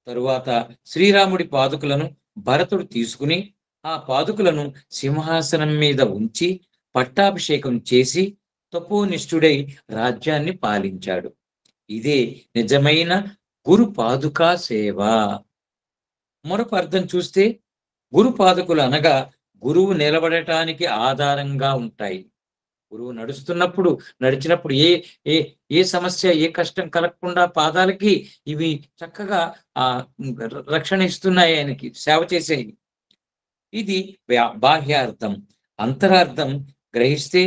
తరువాత శ్రీరాముడి పాదుకలను భరతుడు తీసుకుని ఆ పాదుకలను సింహాసనం మీద ఉంచి పట్టాభిషేకం చేసి తపోనిష్ఠుడై రాజ్యాన్ని పాలించాడు. ఇదే నిజమైన గురు పాదుకా సేవ. మరొక అర్థం చూస్తే గురు పాదుకులు అనగా గురువు నిలబడటానికి ఆధారంగా ఉంటాయి. గురువు నడిచినప్పుడు ఏ సమస్య, ఏ కష్టం కలగకుండా పాదాలకి ఇవి చక్కగా రక్షణ ఇస్తున్నాయి, ఆయనకి సేవ చేసేవి. ఇది బాహ్యార్థం. అంతరార్థం గ్రహిస్తే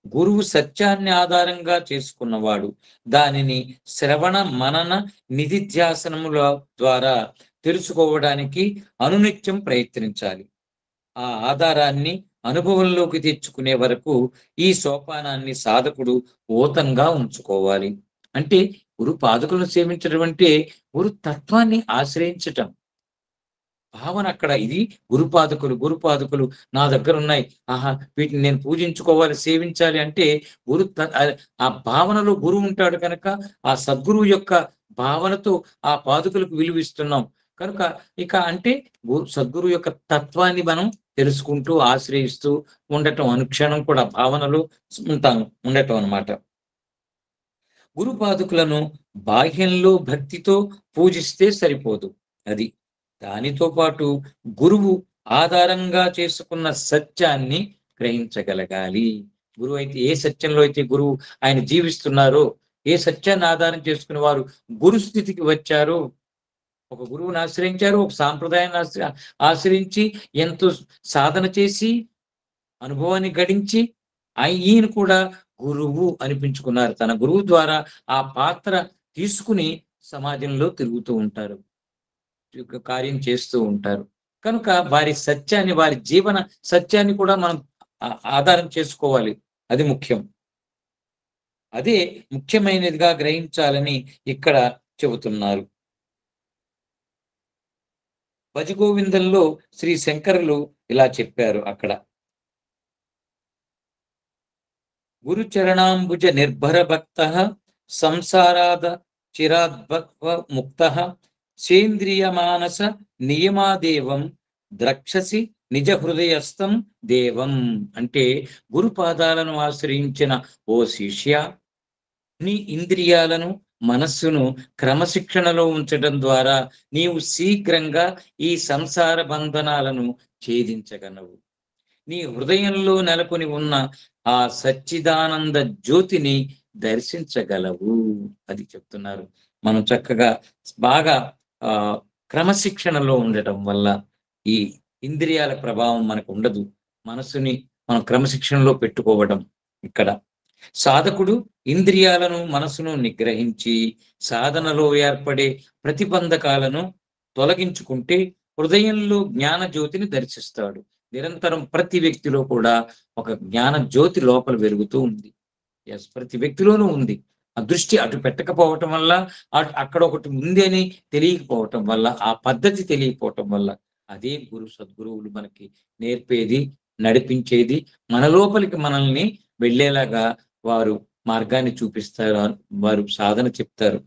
గురువు సత్యాన్ని ఆధారంగా చేసుకున్నవాడు దానిని శ్రవణ మనన నిధిధ్యాసనముల ద్వారా తెలుసుకోవడానికి అనునిత్యం ప్రయత్నించాలి. ఆ ఆధారాన్ని అనుభవంలోకి తెచ్చుకునే వరకు ఈ సోపానాన్ని సాధకుడు ఓతంగా ఉంచుకోవాలి. అంటే గురు పాదుకలను సేవించడం అంటే గురు తత్వాన్ని ఆశ్రయించటం. భావన అక్కడ ఇది గురుపాదుకలు నా దగ్గర ఉన్నాయి. ఆహా! వీటిని నేను పూజించుకోవాలి, సేవించాలి అంటే ఆ భావనలో గురువు ఉంటాడు కనుక ఆ సద్గురువు యొక్క భావనతో ఆ పాదుకలకు విలువిస్తున్నాం. కనుక ఇక అంటే సద్గురువు యొక్క తత్వాన్ని మనం తెలుసుకుంటూ, ఆశ్రయిస్తూ ఉండటం, అనుక్షణం కూడా భావనలో ఉండటం అన్నమాట. గురుపాదుకులను బాహ్యంలో భక్తితో పూజిస్తే సరిపోదు. అది దానితో పాటు గురువు ఆధారంగా చేసుకున్న సత్యాన్ని గ్రహించగలగాలి. గురువు అయితే ఏ సత్యంలో అయితే గురువు ఆయన జీవిస్తున్నారో, ఏ సత్యాన్ని ఆధారం చేసుకుని వారు గురు స్థితికి వచ్చారో, ఒక గురువుని ఆశ్రయించారు, ఒక సాంప్రదాయాన్ని ఆశ్రయించి ఎంతో సాధన చేసి అనుభవాన్ని గడించి ఈయన కూడా గురువు అనిపించుకున్నారు. తన గురువు ద్వారా ఆ పాత్ర తీసుకుని సమాజంలో తిరుగుతూ ఉంటారు, కార్యం చేస్తూ ఉంటారు. కనుక వారి సత్యాన్ని, వారి జీవన సత్యాన్ని కూడా మనం ఆధారం చేసుకోవాలి. అది ముఖ్యం. అదే ముఖ్యమైనదిగా గ్రహించాలని ఇక్కడ చెబుతున్నారు. భజగోవిందంలో శ్రీ శంకరులు ఇలా చెప్పారు అక్కడ. గురుచరణాంబుజ నిర్భర భక్త సంసారాద చిరాద్భవ ముక్త సేంద్రియ మానస నియమాదేవం ద్రక్షసి నిజ హృదయస్థం దేవం. అంటే గురు పాదాలను ఆశ్రయించిన ఓ శిష్య, నీ ఇంద్రియాలను మనస్సును క్రమశిక్షణలో ఉంచడం ద్వారా నీవు శీఘ్రంగా ఈ సంసార బంధనాలను ఛేదించగలవు. నీ హృదయంలో నెలకొని ఉన్న ఆ సచ్చిదానంద జ్యోతిని దర్శించగలవు. అది చెప్తున్నారు. మనం చక్కగా బాగా క్రమశిక్షణలో ఉండటం వల్ల ఈ ఇంద్రియాల ప్రభావం మనకు ఉండదు. మనసుని మనం క్రమశిక్షణలో పెట్టుకోవడం. ఇక్కడ సాధకుడు ఇంద్రియాలను మనసును నిగ్రహించి సాధనలో ఏర్పడే ప్రతిబంధకాలను తొలగించుకుంటే హృదయంలో జ్ఞాన జ్యోతిని దర్శిస్తాడు. నిరంతరం ప్రతి వ్యక్తిలో కూడా ఒక జ్ఞాన జ్యోతి లోపల వెలుగుతూ ఉంది. ప్రతి వ్యక్తిలోనూ ఉంది. ఆ దృష్టి అటు పెట్టకపోవటం వల్ల, అక్కడ ఒకటి ఉంది అని తెలియకపోవటం వల్ల, ఆ పద్ధతి తెలియకపోవటం వల్ల, అదే సద్గురువులు మనకి నేర్పేది, నడిపించేది, మన లోపలికి మనల్ని వెళ్ళేలాగా వారు మార్గాన్ని చూపిస్తారు, వారు సాధన చెప్తారు.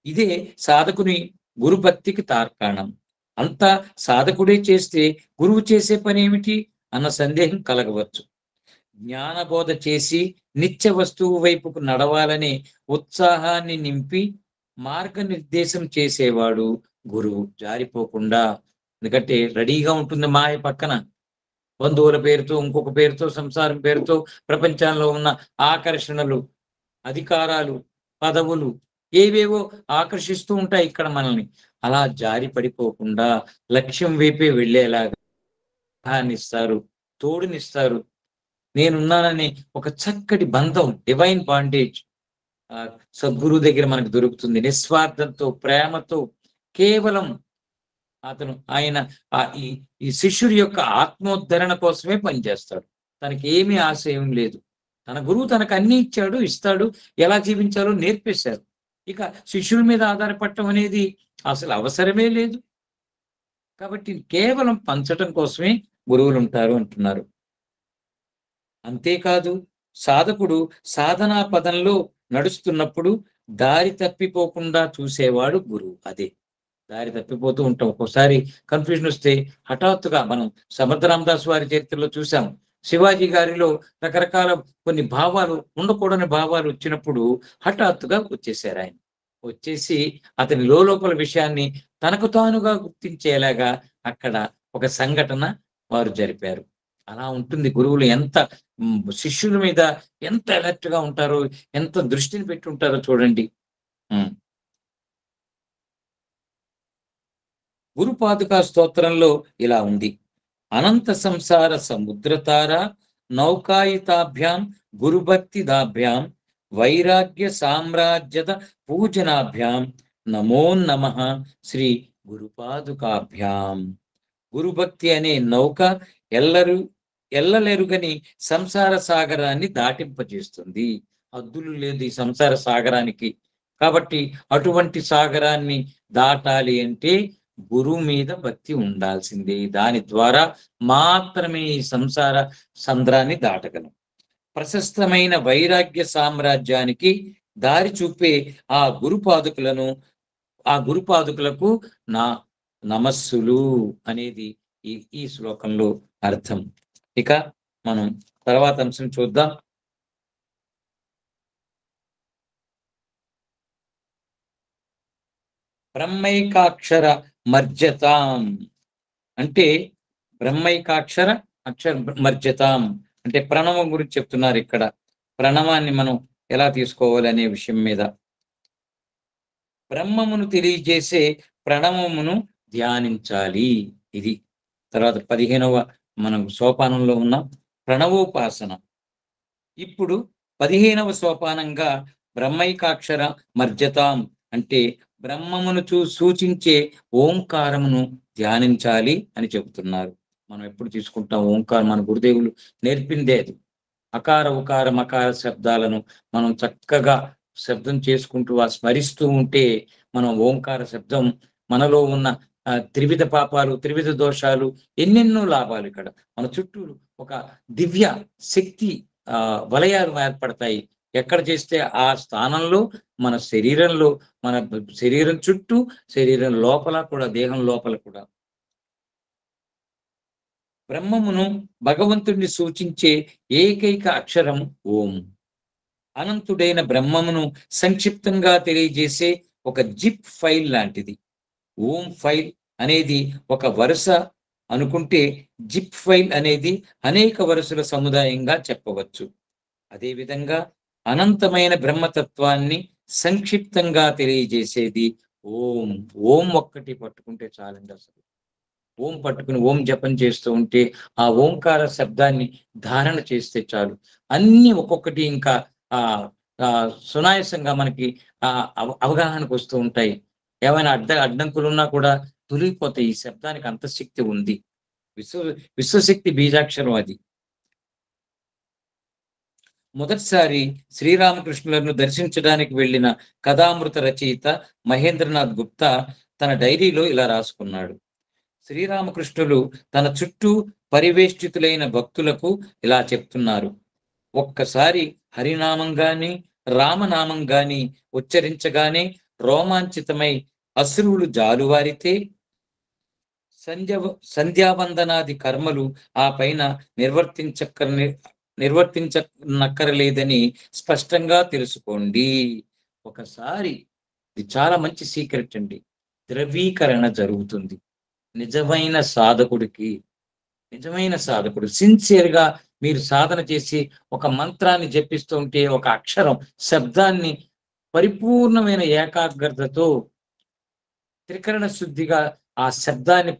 ఇదే సాధకుని గురుభక్తికి తార్కాణం. అంతా సాధకుడే చేస్తే గురువు చేసే పని ఏమిటి అన్న సందేహం కలగవచ్చు. జ్ఞానబోధ చేసి నిత్య వస్తువు వైపుకు నడవాలనే ఉత్సాహాన్ని నింపి మార్గనిర్దేశం చేసేవాడు గురువు. జారిపోకుండా, ఎందుకంటే రెడీగా ఉంటుంది మాయ పక్కన. బంధువుల పేరుతో, ఇంకొక పేరుతో, సంసారం పేరుతో ప్రపంచంలో ఉన్న ఆకర్షణలు, అధికారాలు, పదవులు ఏవేవో ఆకర్షిస్తూ ఉంటాయి ఇక్కడ మనల్ని. అలా జారి పడిపోకుండా లక్ష్యం వైపే వెళ్ళేలాగా ఇస్తారు, తోడునిస్తారు. నేనున్నానని ఒక చక్కటి బంధం, డివైన్ బాండేజ్ సద్గురు దగ్గర మనకు దొరుకుతుంది. నిస్వార్థంతో, ప్రేమతో, కేవలం ఆయన ఈ శిష్యుడి యొక్క ఆత్మోద్ధరణ కోసమే పనిచేస్తాడు. తనకి ఏమీ ఆశయం లేదు. తన గురువు తనకు అన్ని ఇచ్చాడు, ఇస్తాడు, ఎలా జీవించాలో నేర్పేశారు. ఇక శిష్యుడి మీద ఆధారపడటం అనేది అసలు అవసరమే లేదు. కాబట్టి కేవలం పంచటం కోసమే గురువులు ఉంటారు అంటున్నారు. అంతేకాదు, సాధకుడు సాధనా పదంలో నడుస్తున్నప్పుడు దారి తప్పిపోకుండా చూసేవాడు గురువు. అదే దారి తప్పిపోతూ ఉంటాం. ఒక్కోసారి కన్ఫ్యూజన్ వస్తే హఠాత్తుగా మనం సమర్థ రామదాస్ వారి చరిత్రలో చూసాం. శివాజీ గారిలో రకరకాల కొన్ని భావాలు, ఉండకూడని భావాలు వచ్చినప్పుడు హఠాత్తుగా వచ్చేసారు ఆయన. వచ్చేసి అతని లోపల విషయాన్ని తనకు తానుగా గుర్తించేలాగా అక్కడ ఒక సంఘటన వారు జరిపారు. అలా ఉంటుంది. గురువులు ఎంత శిష్యుల మీద ఎంత అలర్ట్ గా ఉంటారో, ఎంత దృష్టిని పెట్టి ఉంటారో చూడండి. గురుపాదుకా స్తోత్రంలో ఇలా ఉంది: అనంత సంసార సముద్రతార నౌకాయితాభ్యాం గురుభక్తిదాభ్యాం వైరాగ్య సామ్రాజ్యద పూజనాభ్యాం నమో నమః శ్రీ గురుపాదుకాభ్యాం. గురుభక్తి అనే నౌక ఎల్లలెరుగని సంసార సాగరాన్ని దాటింపజేస్తుంది. హద్దులు లేదు ఈ సంసార సాగరానికి. కాబట్టి అటువంటి సాగరాన్ని దాటాలి అంటే గురువు మీద భక్తి ఉండాల్సిందే. దాని ద్వారా మాత్రమే ఈ సంసార సంద్రాన్ని దాటగలం. ప్రశస్తమైన వైరాగ్య సామ్రాజ్యానికి దారి చూపే ఆ గురుపాదుకులకు నా నమస్సులు అనేది ఈ శ్లోకంలో అర్థం. ఇక మనం తర్వాత అంశం చూద్దాం. బ్రహ్మైకాక్షర మర్జతాం అంటే బ్రహ్మైకాక్షర అక్షర మర్జతాం అంటే ప్రణవం గురించి చెప్తున్నారు ఇక్కడ. ప్రణవాన్ని మనం ఎలా తీసుకోవాలి అనే విషయం మీద. బ్రహ్మమును తెలియజేసే ప్రణవమును ధ్యానించాలి. ఇది తర్వాత 15వ మనం సోపానంలో ఉన్న ప్రణవోపాసన. ఇప్పుడు 15వ సోపానంగా బ్రహ్మైకాక్షర మర్జతాం అంటే బ్రహ్మమును సూచించే ఓంకారమును ధ్యానించాలి అని చెబుతున్నారు. మనం ఎప్పుడు తీసుకుంటాం ఓంకారం? మన గురుదేవులు నేర్పిందే అది. అకార ఉకార మకార శబ్దాలను మనం చక్కగా శబ్దం చేసుకుంటూ స్మరిస్తూ ఉంటే మనం ఓంకార శబ్దం మనలో ఉన్న త్రివిధ పాపాలు, త్రివిధ దోషాలు, ఎన్నెన్నో లాభాలు ఇక్కడ మన చుట్టూ ఒక దివ్య శక్తి వలయాలు ఏర్పడతాయి. ఎక్కడ చేస్తే ఆ స్థానంలో మన శరీరంలో, మన శరీరం చుట్టూ, శరీరం లోపల కూడా, దేహం లోపల కూడా బ్రహ్మమును భగవంతుడిని సూచించే ఏకైక అక్షరం ఓం. అనంతుడైన బ్రహ్మమును సంక్షిప్తంగా తెలియజేసే ఒక జిప్ ఫైల్ లాంటిది. ఓం ఫైల్ అనేది ఒక వరుస అనుకుంటే, జిప్ ఫైల్ అనేది అనేక వరుసల సముదాయంగా చెప్పవచ్చు. అదేవిధంగా అనంతమైన బ్రహ్మతత్వాన్ని సంక్షిప్తంగా తెలియజేసేది ఓం. ఓం ఒక్కటి పట్టుకుంటే చాలండి. అసలు ఓం పట్టుకుని ఓం జపం చేస్తూ ఉంటే, ఆ ఓంకార శబ్దాన్ని ధారణ చేస్తే చాలు. అన్ని ఒక్కొక్కటి ఇంకా సునాయాసంగా మనకి అవగాహనకు వస్తూ ఉంటాయి. ఏమైనా అడ్డంకులు ఉన్నా కూడా తొలగిపోతాయి. ఈ శబ్దానికి అంత శక్తి ఉంది. విశ్వశక్తి బీజాక్షరం అది. మొదటిసారి శ్రీరామకృష్ణులను దర్శించడానికి వెళ్ళిన కథామృత రచయిత మహేంద్రనాథ్ గుప్తా తన డైరీలో ఇలా రాసుకున్నాడు: శ్రీరామకృష్ణులు తన చుట్టూ పరివేష్టితులైన భక్తులకు ఇలా చెప్తున్నారు: ఒక్కసారి హరినామం గాని, రామనామం గాని ఉచ్చరించగానే రోమాంచితమై అశ్రువులు జాలువారితే సంధ్యావందనాది కర్మలు ఆ పైన నిర్వర్తించనక్కరలేదని స్పష్టంగా తెలుసుకోండి. ఒకసారి, ఇది చాలా మంచి సీక్రెట్ అండి, ద్రవీకరణ జరుగుతుంది. నిజమైన సాధకుడు సిన్సియర్గా మీరు సాధన చేసి ఒక మంత్రాన్ని జపిస్తూ ఉంటే, ఒక అక్షరం శబ్దాన్ని పరిపూర్ణమైన ఏకాగ్రతతో త్రికరణ శుద్ధిగా ఆ శబ్దాన్ని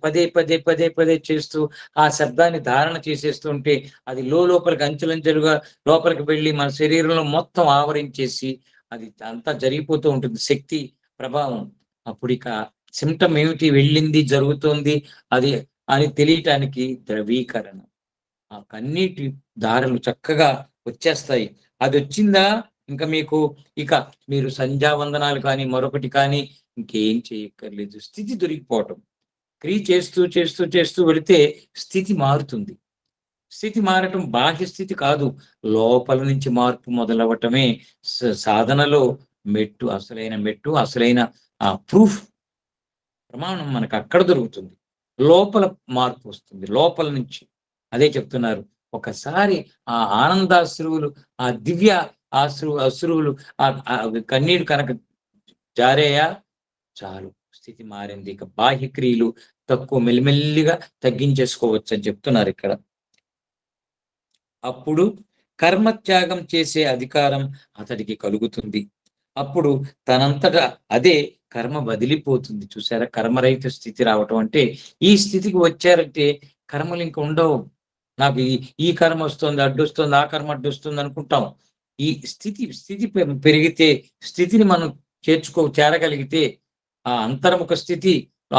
పదే చేస్తూ ఆ శబ్దాన్ని ధారణ చేసేస్తూ ఉంటే, అది లోపలికి అంచెలంచెలుగా లోపలికి వెళ్ళి మన శరీరంలో మొత్తం ఆవరించేసి అది అంతా జరిగిపోతూ ఉంటుంది, శక్తి ప్రభావం. అప్పుడు ఇక సిమ్టమ్ ఏమిటి, వెళ్ళింది, జరుగుతోంది అది అని తెలియటానికి ద్రవీకరణ. ఆ కన్నీటి దారులు చక్కగా వచ్చేస్తాయి. అది వచ్చిందా ఇంకా మీకు మీరు సంధ్యావందనాలు కానీ మరొకటి కానీ ఇంకేం చేయక్కర్లేదు. స్థితి దొరికిపోవటం. క్రియ చేస్తూ వెళితే స్థితి మారుతుంది. స్థితి మారటం బాహ్య స్థితి కాదు, లోపల నుంచి మార్పు మొదలవటమే సాధనలో మెట్టు, అసలైన ప్రూఫ్, ప్రమాణం మనకు అక్కడ దొరుకుతుంది. లోపల మార్పు వస్తుంది, లోపల నుంచి. అదే చెప్తున్నారు, ఒకసారి ఆ ఆనందాశ్రువులు, ఆ దివ్య అశ్రువులు, ఆ కన్నీరు కనుక జారేయా చాలు, స్థితి మారింది. ఇక బాహ్య క్రియలు తక్కువ, మెల్లిమెల్లిగా తగ్గించేసుకోవచ్చు అని చెప్తున్నారు ఇక్కడ. అప్పుడు కర్మత్యాగం చేసే అధికారం అతడికి కలుగుతుంది. అప్పుడు తనంతటా అదే కర్మ వదిలిపోతుంది. చూసారా? కర్మరహిత స్థితి రావటం అంటే ఈ స్థితికి వచ్చారంటే కర్మలు ఇంక ఉండవు. నాకు ఈ కర్మ వస్తుంది, అడ్డొస్తుంది, ఆ కర్మ అడ్డొస్తుంది అనుకుంటాం. ఈ స్థితి పెరిగితే, స్థితిని మనం చేరగలిగితే, ఆ అంతర్ముఖ స్థితి,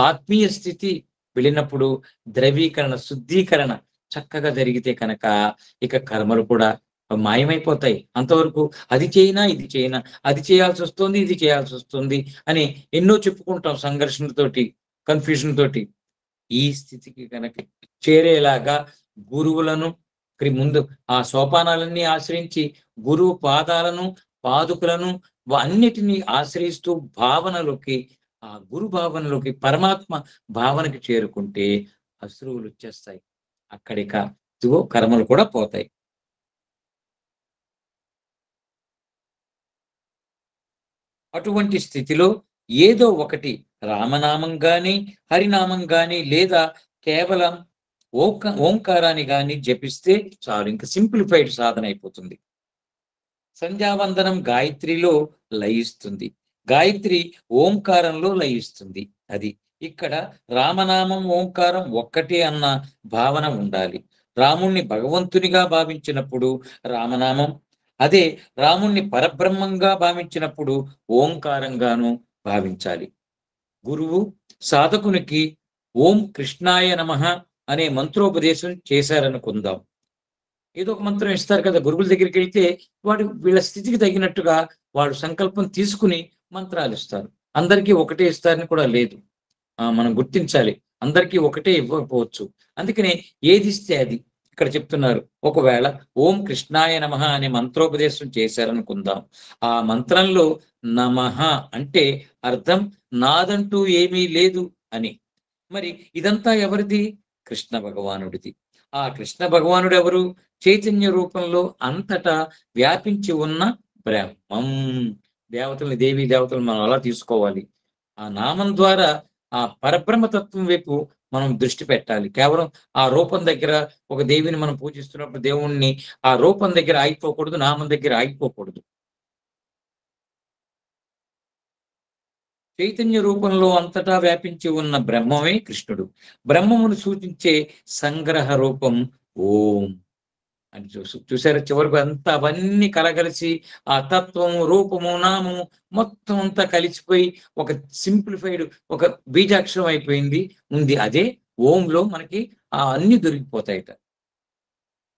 ఆత్మీయ స్థితి వెళ్ళినప్పుడు ద్రవీకరణ, శుద్ధీకరణ చక్కగా జరిగితే కనుక ఇక కర్మలు కూడా మాయమైపోతాయి. అంతవరకు అది చేయనా, ఇది చేయనా, అది చేయాల్సి వస్తుంది, ఇది చేయాల్సి వస్తుంది అని ఎన్నో చెప్పుకుంటాం సంఘర్షణతోటి, కన్ఫ్యూజన్ తోటి. ఈ స్థితికి కనుక చేరేలాగా గురువులను ముందు ఆ సోపానాలన్నీ ఆశ్రయించి గురువు పాదాలను, పాదుకులను అన్నిటినీ ఆశ్రయిస్తూ భావనలోకి, ఆ గురు భావనలోకి, పరమాత్మ భావనకి చేరుకుంటే అశ్రువులు వచ్చేస్తాయి. అక్కడిక ఇదిగో కర్మలు కూడా పోతాయి. అటువంటి స్థితిలో ఏదో ఒకటి రామనామం గాని, హరినామం గాని, లేదా కేవలం ఓంకారాన్ని గాని జపిస్తే చాలు. ఇంకా సింప్లిఫైడ్ సాధన అయిపోతుంది. సంధ్యావందనం గాయత్రిలో లయిస్తుంది, గాయత్రి ఓంకారంలో లయిస్తుంది. అది ఇక్కడ రామనామం, ఓంకారం ఒక్కటే అన్న భావన ఉండాలి. రాముణ్ణి భగవంతునిగా భావించినప్పుడు రామనామం, అదే రాముణ్ణి పరబ్రహ్మంగా భావించినప్పుడు ఓంకారంగాను భావించాలి. గురువు సాధకునికి ఓం కృష్ణాయ నమః అనే మంత్రోపదేశం చేశారనుకుందాం. ఏదో ఒక మంత్రం ఇస్తారు కదా, గురువుల దగ్గరికి వెళ్తే వీళ్ళ స్థితికి తగినట్టుగా వాడు సంకల్పం తీసుకుని మంత్రాలు ఇస్తారు. అందరికీ ఒకటే ఇస్తారని కూడా లేదు. మనం గుర్తించాలి, అందరికీ ఒకటే ఇవ్వకపోవచ్చు. అందుకనే ఏది ఇస్తే అది. ఇక్కడ చెప్తున్నారు, ఒకవేళ ఓం కృష్ణాయ నమః అనే మంత్రోపదేశం చేశారనుకుందాం. ఆ మంత్రంలో నమః అంటే అర్థం నాదంటూ ఏమీ లేదు అని. మరి ఇదంతా ఎవరిది? కృష్ణ భగవానుడిది. ఆ కృష్ణ భగవానుడు ఎవరు? చైతన్య రూపంలో అంతటా వ్యాపించి ఉన్న బ్రహ్మం. దేవతల్ని, దేవీ దేవతలు మనం అలా తీసుకోవాలి. ఆ నామం ద్వారా ఆ పరబ్రహ్మతత్వం వైపు మనం దృష్టి పెట్టాలి. కేవలం ఆ రూపం దగ్గర, ఒక దేవిని మనం పూజిస్తున్నప్పుడు దేవుణ్ణి ఆ రూపం దగ్గర ఆగిపోకూడదు, నామం దగ్గర ఆగిపోకూడదు. చైతన్య రూపంలో అంతటా వ్యాపించి ఉన్న బ్రహ్మమే కృష్ణుడు. బ్రహ్మమును సూచించే సంగ్రహ రూపం ఓం అని చూసారు. చివరకు అంతా అవన్నీ కలగలిసి ఆ తత్వము, రూపము, నామము మొత్తం అంతా కలిసిపోయి ఒక సింప్లిఫైడ్, ఒక బీజాక్షరం అయిపోయింది ఉంది. అదే ఓంలో మనకి అన్ని దొరికిపోతాయట.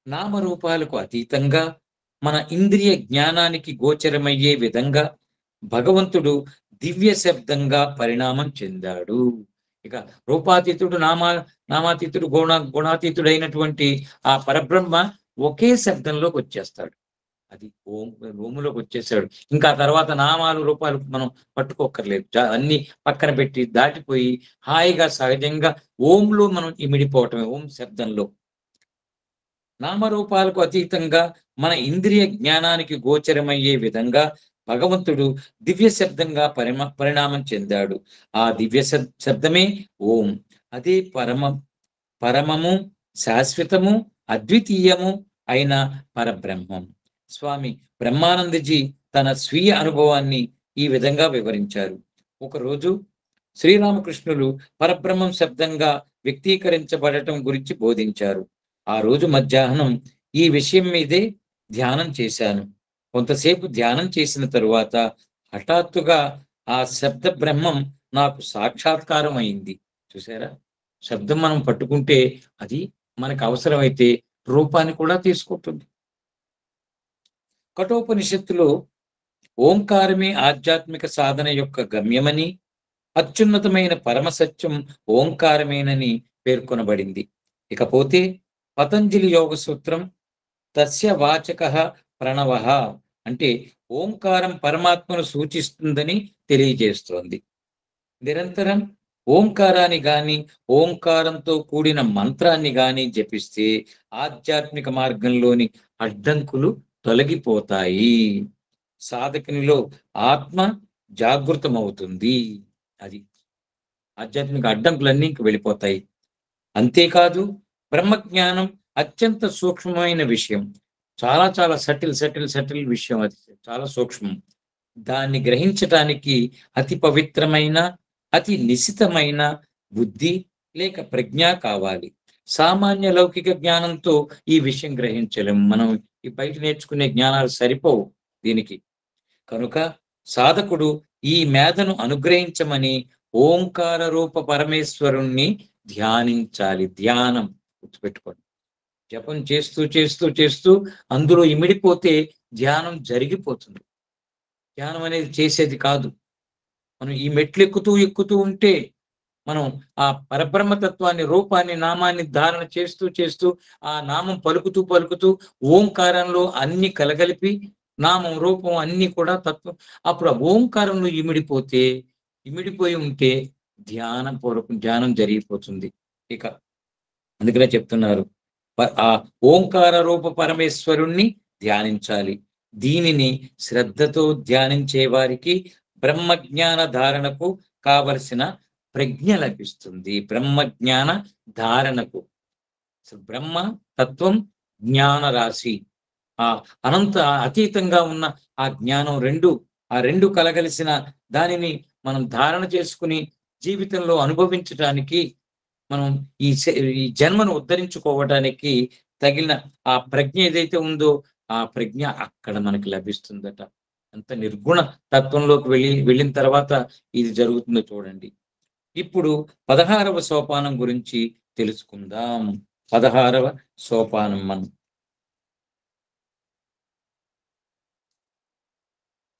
నామరూపాలకు అతీతంగా మన ఇంద్రియ జ్ఞానానికి గోచరమయ్యే విధంగా భగవంతుడు దివ్య శబ్దంగా పరిణామం చెందాడు. ఇక రూపాతీతుడు, నామాతీతుడు, గుణాతీతుడైనటువంటి ఆ పరబ్రహ్మ ఒకే శబ్దంలోకి వచ్చేస్తాడు. అది ఓములోకి వచ్చేసాడు. ఇంకా తర్వాత నామాలు, రూపాలు మనం పట్టుకోక్కర్లేదు. అన్ని పక్కన పెట్టి దాటిపోయి హాయిగా సహజంగా ఓంలో మనం ఇమిడిపోవటమే, ఓం శబ్దంలో. నామరూపాలకు అతీతంగా మన ఇంద్రియ జ్ఞానానికి గోచరమయ్యే విధంగా భగవంతుడు దివ్య శబ్దంగా పరిణామం చెందాడు. ఆ దివ్య శబ్దమే ఓం. అదే పరమము, శాశ్వతము, అద్వితీయము అయిన పరబ్రహ్మం. స్వామి బ్రహ్మానందజీ తన స్వీయ అనుభవాన్ని ఈ విధంగా వివరించారు. ఒకరోజు శ్రీరామకృష్ణులు పరబ్రహ్మం శబ్దంగా వ్యక్తీకరించబడటం గురించి బోధించారు. ఆ రోజు మధ్యాహ్నం ఈ విషయం మీదే ధ్యానం చేశాను. కొంతసేపు ధ్యానం చేసిన తరువాత హఠాత్తుగా ఆ శబ్ద బ్రహ్మం నాకు సాక్షాత్కారం అయింది. చూసారా? శబ్దం మనం పట్టుకుంటే అది మనకు అవసరమైతే రూపాన్ని కూడా తీసుకుంటుంది. కఠోపనిషత్తులో ఓంకారమే ఆధ్యాత్మిక సాధన యొక్క గమ్యమని, అత్యున్నతమైన పరమసత్యం ఓంకారమేనని పేర్కొనబడింది. ఇకపోతే పతంజలి యోగ సూత్రం తస్య వాచకః ప్రణవః అంటే ఓంకారం పరమాత్మను సూచిస్తుందని తెలియజేస్తోంది. నిరంతరం ఓంకారాన్ని గాని, ఓంకారంతో కూడిన మంత్రాన్ని గాని జపిస్తే ఆధ్యాత్మిక మార్గంలోని అడ్డంకులు తొలగిపోతాయి. సాధకునిలో ఆత్మ జాగృతమవుతుంది. అది ఆధ్యాత్మిక అడ్డంకులన్నీ వెళ్ళిపోతాయి. అంతేకాదు బ్రహ్మజ్ఞానం అత్యంత సూక్ష్మమైన విషయం. చాలా చాలా సటిల్ విషయం. అది చాలా సూక్ష్మం. దాన్ని గ్రహించటానికి అతి పవిత్రమైన, అతి నిశితమైన బుద్ధి లేక ప్రజ్ఞ కావాలి. సామాన్య లౌకిక జ్ఞానంతో ఈ విషయం గ్రహించలేము. మనం ఈ బయట నేర్చుకునే జ్ఞానాలు సరిపోవు దీనికి. కనుక సాధకుడు ఈ మేధను అనుగ్రహించమని ఓంకార రూప పరమేశ్వరుణ్ణి ధ్యానించాలి. ధ్యానం గుర్తుపెట్టుకోండి. జపం చేస్తూ చేస్తూ చేస్తూ అందులో ఇమిడిపోతే ధ్యానం జరిగిపోతుంది. ధ్యానం అనేది చేసేది కాదు. మనం ఈ మెట్లు ఎక్కుతూ ఎక్కుతూ ఉంటే మనం ఆ పరబ్రహ్మతత్వాన్ని, రూపాన్ని, నామాన్ని ధారణ చేస్తూ చేస్తూ ఆ నామం పలుకుతూ పలుకుతూ ఓంకారంలో అన్ని కలగలిపి నామం, రూపం అన్ని కూడా తత్వం, అప్పుడు ఆ ఓంకారంలో ఇమిడిపోయి ఉంటే ధ్యానం జరిగిపోతుంది. ఇక అందుకనే చెప్తున్నారు, ఆ ఓంకార రూప పరమేశ్వరుణ్ణి ధ్యానించాలి. దీనిని శ్రద్ధతో ధ్యానించే వారికి బ్రహ్మజ్ఞాన ధారణకు కావలసిన ప్రజ్ఞ లభిస్తుంది. బ్రహ్మజ్ఞాన ధారణకు బ్రహ్మ తత్వం, జ్ఞాన రాశి, ఆ అనంత అతీతంగా ఉన్న ఆ జ్ఞానం రెండు కలగలిసిన దానిని మనం ధారణ చేసుకుని జీవితంలో అనుభవించటానికి, మనం ఈ జన్మను ఉద్ధరించుకోవటానికి తగిన ఆ ప్రజ్ఞ ఏదైతే ఉందో ఆ ప్రజ్ఞ అక్కడ మనకి లభిస్తుందట. అంత నిర్గుణ తత్వంలోకి వెళ్ళిన తర్వాత ఇది జరుగుతుందో చూడండి. ఇప్పుడు 16వ సోపానం గురించి తెలుసుకుందాం. 16వ సోపానం మనం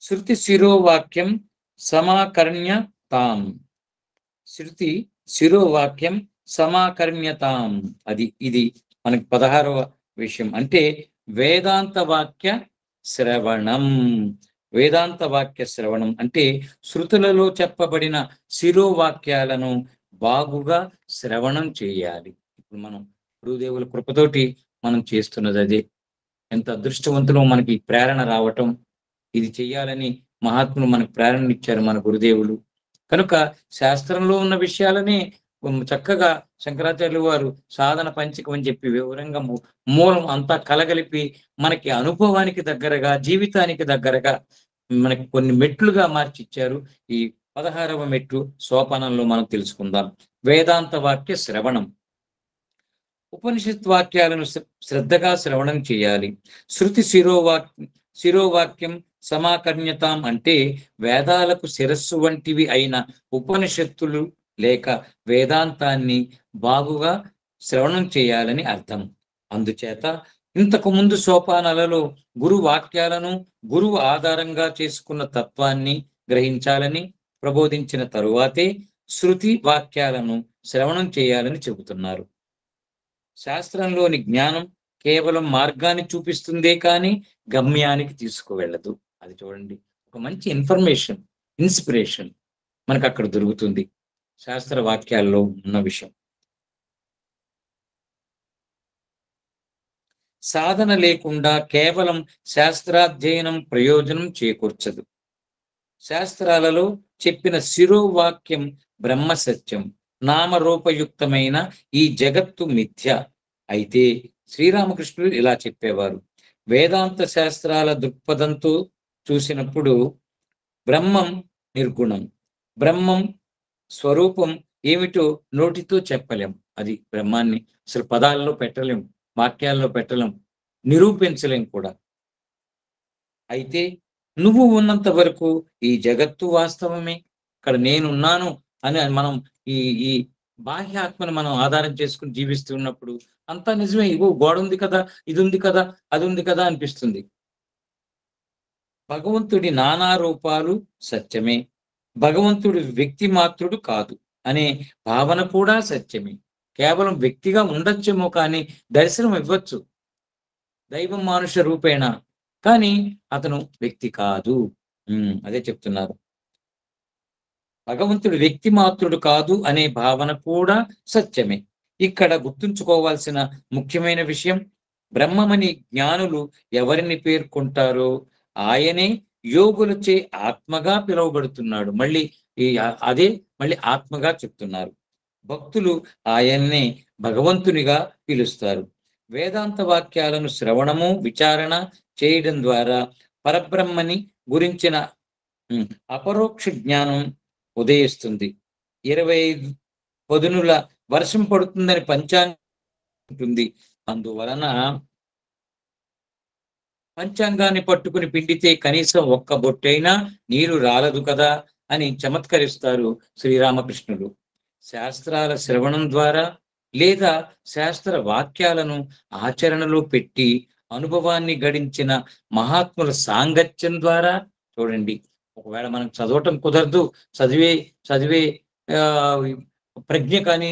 శృతి శిరోవాక్యం సమాకర్ణ్యతాం. శృతి శిరోవాక్యం సమాకర్ణ్యతాం, ఇది మనకి 16వ విషయం. అంటే వేదాంత వాక్య శ్రవణం. వేదాంత వాక్య శ్రవణం అంటే శృతులలో చెప్పబడిన శిరోవాక్యాలను బాగుగా శ్రవణం చేయాలి. ఇప్పుడు మనం గురుదేవుల కృపతోటి మనం చేస్తున్నది అదే. ఎంత అదృష్టవంతులో మనకి ప్రేరణ రావటం, ఇది చెయ్యాలని మహాత్ములు మనకు ప్రేరణ ఇచ్చారు మన గురుదేవులు. కనుక శాస్త్రంలో ఉన్న విషయాలనే చక్కగా శంకరాచార్యులు వారు సాధన పంచకం అని చెప్పి వివరంగా మూలం అంతా కలగలిపి మనకి అనుభవానికి దగ్గరగా, జీవితానికి దగ్గరగా మనకి కొన్ని మెట్లుగా మార్చిచ్చారు. ఈ 16వ మెట్టు సోపానంలో మనం తెలుసుకుందాం. వేదాంత వాక్య శ్రవణం. ఉపనిషత్ వాక్యాలను శ్రద్ధగా శ్రవణం చేయాలి. శృతి శిరోవాక్యం సమాకర్ణ్యతాం అంటే వేదాలకు శిరస్సు వంటివి అయిన ఉపనిషత్తులు లేక వేదాంతాన్ని బాగుగా శ్రవణం చేయాలని అర్థం. అందుచేత ఇంతకు ముందు సోపానాలలో గురు వాక్యాలను, గురువు ఆధారంగా చేసుకున్న తత్వాన్ని గ్రహించాలని ప్రబోధించిన తరువాతే శృతి వాక్యాలను శ్రవణం చేయాలని చెబుతున్నారు. శాస్త్రంలోని జ్ఞానం కేవలం మార్గాన్ని చూపిస్తుందే కానీ గమ్యానికి తీసుకువెళ్ళదు. అది చూడండి, ఒక మంచి ఇన్ఫర్మేషన్, ఇన్స్పిరేషన్ మనకు అక్కడ దొరుకుతుంది శాస్త్ర వాక్యాల్లో ఉన్న విషయం. సాధన లేకుండా కేవలం శాస్త్రాధ్యయనం ప్రయోజనం చేకూర్చదు. శాస్త్రాలలో చెప్పిన శిరోవాక్యం బ్రహ్మ సత్యం, నామరూపయుక్తమైన ఈ జగత్తు మిథ్య. అయితే శ్రీరామకృష్ణుడు ఇలా చెప్పేవారు, వేదాంత శాస్త్రాల దృక్పథంతో చూసినప్పుడు బ్రహ్మం నిర్గుణం, బ్రహ్మం స్వరూపం ఏమిటో నోటితో చెప్పలేం. అది బ్రహ్మాన్ని అసలు పదాల్లో పెట్టలేం, వాక్యాల్లో పెట్టలేం, నిరూపించలేం కూడా. అయితే నువ్వు ఉన్నంత వరకు ఈ జగత్తు వాస్తవమే, ఇక్కడ నేనున్నాను అని మనం ఈ బాహ్యాత్మను మనం ఆధారం చేసుకుని జీవిస్తున్నప్పుడు అంతా నిజమే. ఇగో గోడ ఉంది కదా, ఇది ఉంది కదా, అది ఉంది కదా అనిపిస్తుంది. భగవంతుడి నానా రూపాలు సత్యమే, భగవంతుడు వ్యక్తి మాత్రుడు కాదు అనే భావన కూడా సత్యమే. కేవలం వ్యక్తిగా ఉండొచ్చేమో కానీ దర్శనం ఇవ్వచ్చు దైవం మానుష రూపేణ, కానీ అతను వ్యక్తి కాదు. అదే చెప్తున్నారు, భగవంతుడు వ్యక్తి మాత్రుడు కాదు అనే భావన కూడా సత్యమే. ఇక్కడ గుర్తుంచుకోవాల్సిన ముఖ్యమైన విషయం, బ్రహ్మమని జ్ఞానులు ఎవరిని పేర్కొంటారో ఆయనే యోగులచే ఆత్మగా పిలువబడుతున్నాడు. మళ్ళీ ఆత్మగా చెప్తున్నారు. భక్తులు ఆయన్నే భగవంతునిగా పిలుస్తారు. వేదాంత వాక్యాలను శ్రవణము, విచారణ చేయడం ద్వారా పరబ్రహ్మని గురించిన అపరోక్ష జ్ఞానం ఉదయిస్తుంది. 25 పదునుల వర్షం పడుతుందని పంచాంగం ఉంటుంది. అందువలన పంచాంగాన్ని పట్టుకుని పిండితే కనీసం ఒక్క బొట్టైనా నీరు రాలదు కదా అని చమత్కరిస్తారు శ్రీరామకృష్ణుడు. శాస్త్రాల శ్రవణం ద్వారా లేదా శాస్త్ర వాక్యాలను ఆచరణలో పెట్టి అనుభవాన్ని గడించిన మహాత్ముల సాంగత్యం ద్వారా చూడండి. ఒకవేళ మనం చదవటం కుదరదు, చదివే చదివే ఆ, ప్రజ్ఞ కానీ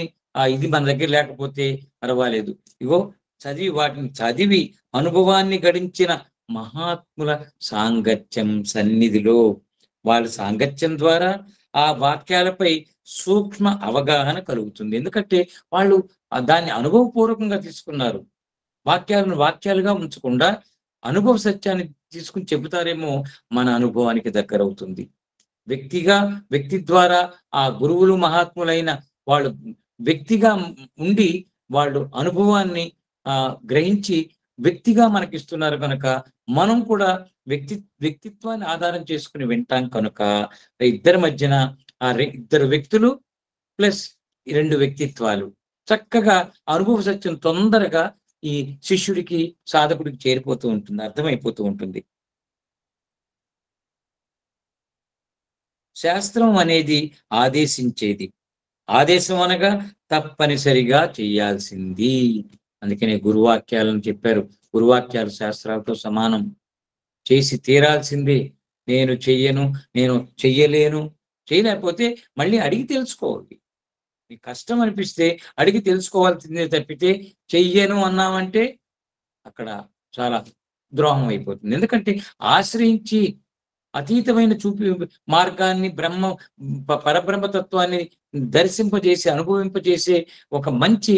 ఇది మన దగ్గర లేకపోతే పర్వాలేదు. ఇగో వాటిని చదివి అనుభవాన్ని గడించిన మహాత్ముల సాంగత్యం సన్నిధిలో వాళ్ళ సాంగత్యం ద్వారా ఆ వాక్యాలపై సూక్ష్మ అవగాహన కలుగుతుంది. ఎందుకంటే వాళ్ళు దాన్ని అనుభవపూర్వకంగా తీసుకున్నారు. వాక్యాలను వాక్యాలుగా ఉంచకుండా అనుభవ సత్యాన్ని తీసుకుని చెబుతారేమో మన అనుభవానికి దగ్గరవుతుంది. వ్యక్తి ద్వారా ఆ గురువులు మహాత్ములైన వాళ్ళు వ్యక్తిగా ఉండి వాళ్ళు అనుభవాన్ని గ్రహించి వ్యక్తిగా మనకిస్తున్నారు కనుక మనం కూడా వ్యక్తిత్వాన్ని ఆధారం చేసుకుని వింటాం కనుక ఇద్దరి మధ్యన ఇద్దరు వ్యక్తులు ప్లస్ 2 వ్యక్తిత్వాలు చక్కగా అనుభవ సత్యం తొందరగా ఈ శిష్యుడికి సాధకుడికి చేరిపోతూ ఉంటుంది, అర్థమైపోతూ ఉంటుంది. శాస్త్రం అనేది ఆదేశించేది. ఆదేశం అనగా తప్పనిసరిగా చేయాల్సింది. అందుకనే గురువాక్యాలను చెప్పారు. గురువాక్యాలు శాస్త్రాలతో సమానం. చేసి తీరాల్సిందే. నేను చెయ్యను, నేను చెయ్యలేను, చేయలేకపోతే మళ్ళీ అడిగి తెలుసుకోవాలి. నీకు కష్టం అనిపిస్తే అడిగి తెలుసుకోవాల్సిందే తప్పితే చెయ్యను అన్నామంటే అక్కడ చాలా ద్రోహం అయిపోతుంది. ఎందుకంటే ఆశ్రయించి అతీతమైన మార్గాన్ని పరబ్రహ్మతత్వాన్ని దర్శింపజేసి అనుభవింపజేసే ఒక మంచి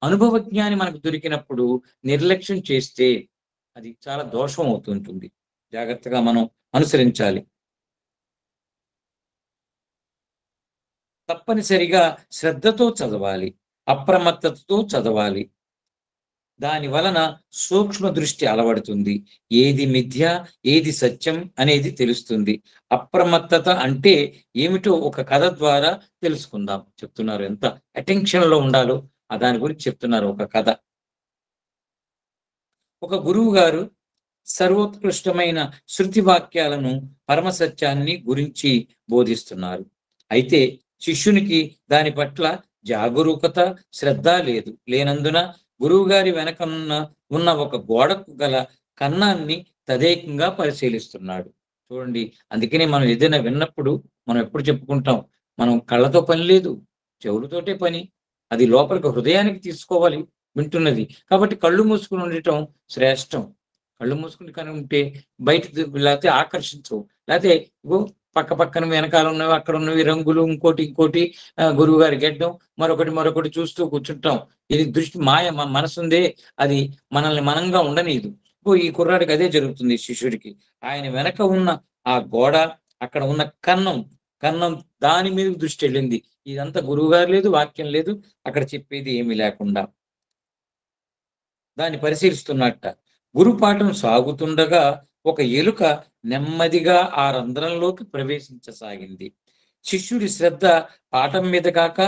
అనుభవజ్ఞాని మనకు దొరికినప్పుడు నిర్లక్ష్యం చేస్తే అది చాలా దోషం అవుతుంటుంది. జాగ్రత్తగా మనం అనుసరించాలి. తప్పనిసరిగా శ్రద్ధతో చదవాలి, అప్రమత్తతతో చదవాలి. దాని వలన సూక్ష్మ దృష్టి అలవడుతుంది. ఏది మిథ్య, ఏది సత్యం అనేది తెలుస్తుంది. అప్రమత్తత అంటే ఏమిటో ఒక కథ ద్వారా తెలుసుకుందాం చెప్తున్నారు. ఎంత అటెన్షన్ లో ఉండాలో దాని గురించి చెప్తున్నారు ఒక కథ. ఒక గురువు గారు సర్వోత్కృష్టమైన శృతి వాక్యాలను పరమసత్యాన్ని గురించి బోధిస్తున్నారు. అయితే శిష్యునికి దాని పట్ల జాగరూకత, శ్రద్ధ లేనందున గురువు గారి వెనక ఉన్న ఒక గోడకు గల కన్నాన్ని తదేకంగా పరిశీలిస్తున్నాడు. చూడండి, అందుకనే మనం ఏదైనా విన్నప్పుడు మనం ఎప్పుడు చెప్పుకుంటాం, మనం కళ్ళతో పని లేదు, చెవులతోటే పని. అది లోపలికి హృదయానికి తీసుకోవాలి వింటున్నది. కాబట్టి కళ్ళు మూసుకుని ఉండటం శ్రేష్టం. కళ్ళు మూసుకుని కానీ ఉంటే బయట లేకపోతే ఆకర్షించవు. లేకపోతే పక్క పక్కన వెనకాల ఉన్నవి, అక్కడ ఉన్నవి, రంగులు, ఇంకోటి గురువు గారి గెడ్డం, మరొకటి చూస్తూ కూర్చుంటాం. ఇది దృష్టి మాయ. మనసు ఉందే, అది మనల్ని మనంగా ఉండనీదు. ఈ కుర్రాడికి అదే జరుగుతుంది. శిష్యుడికి ఆయన వెనక ఉన్న ఆ గోడ, అక్కడ ఉన్న కన్నం దాని మీద దృష్టి వెళ్ళింది. ఇదంతా గురువు గారు లేదు, వాక్యం లేదు, అక్కడ చెప్పేది ఏమీ లేకుండా దాన్ని పరిశీలిస్తున్నట్ట. గురుపాఠం సాగుతుండగా ఒక ఎలుక నెమ్మదిగా ఆ రంధ్రంలోకి ప్రవేశించసాగింది. శిష్యుడి శ్రద్ధ పాఠం మీద కాక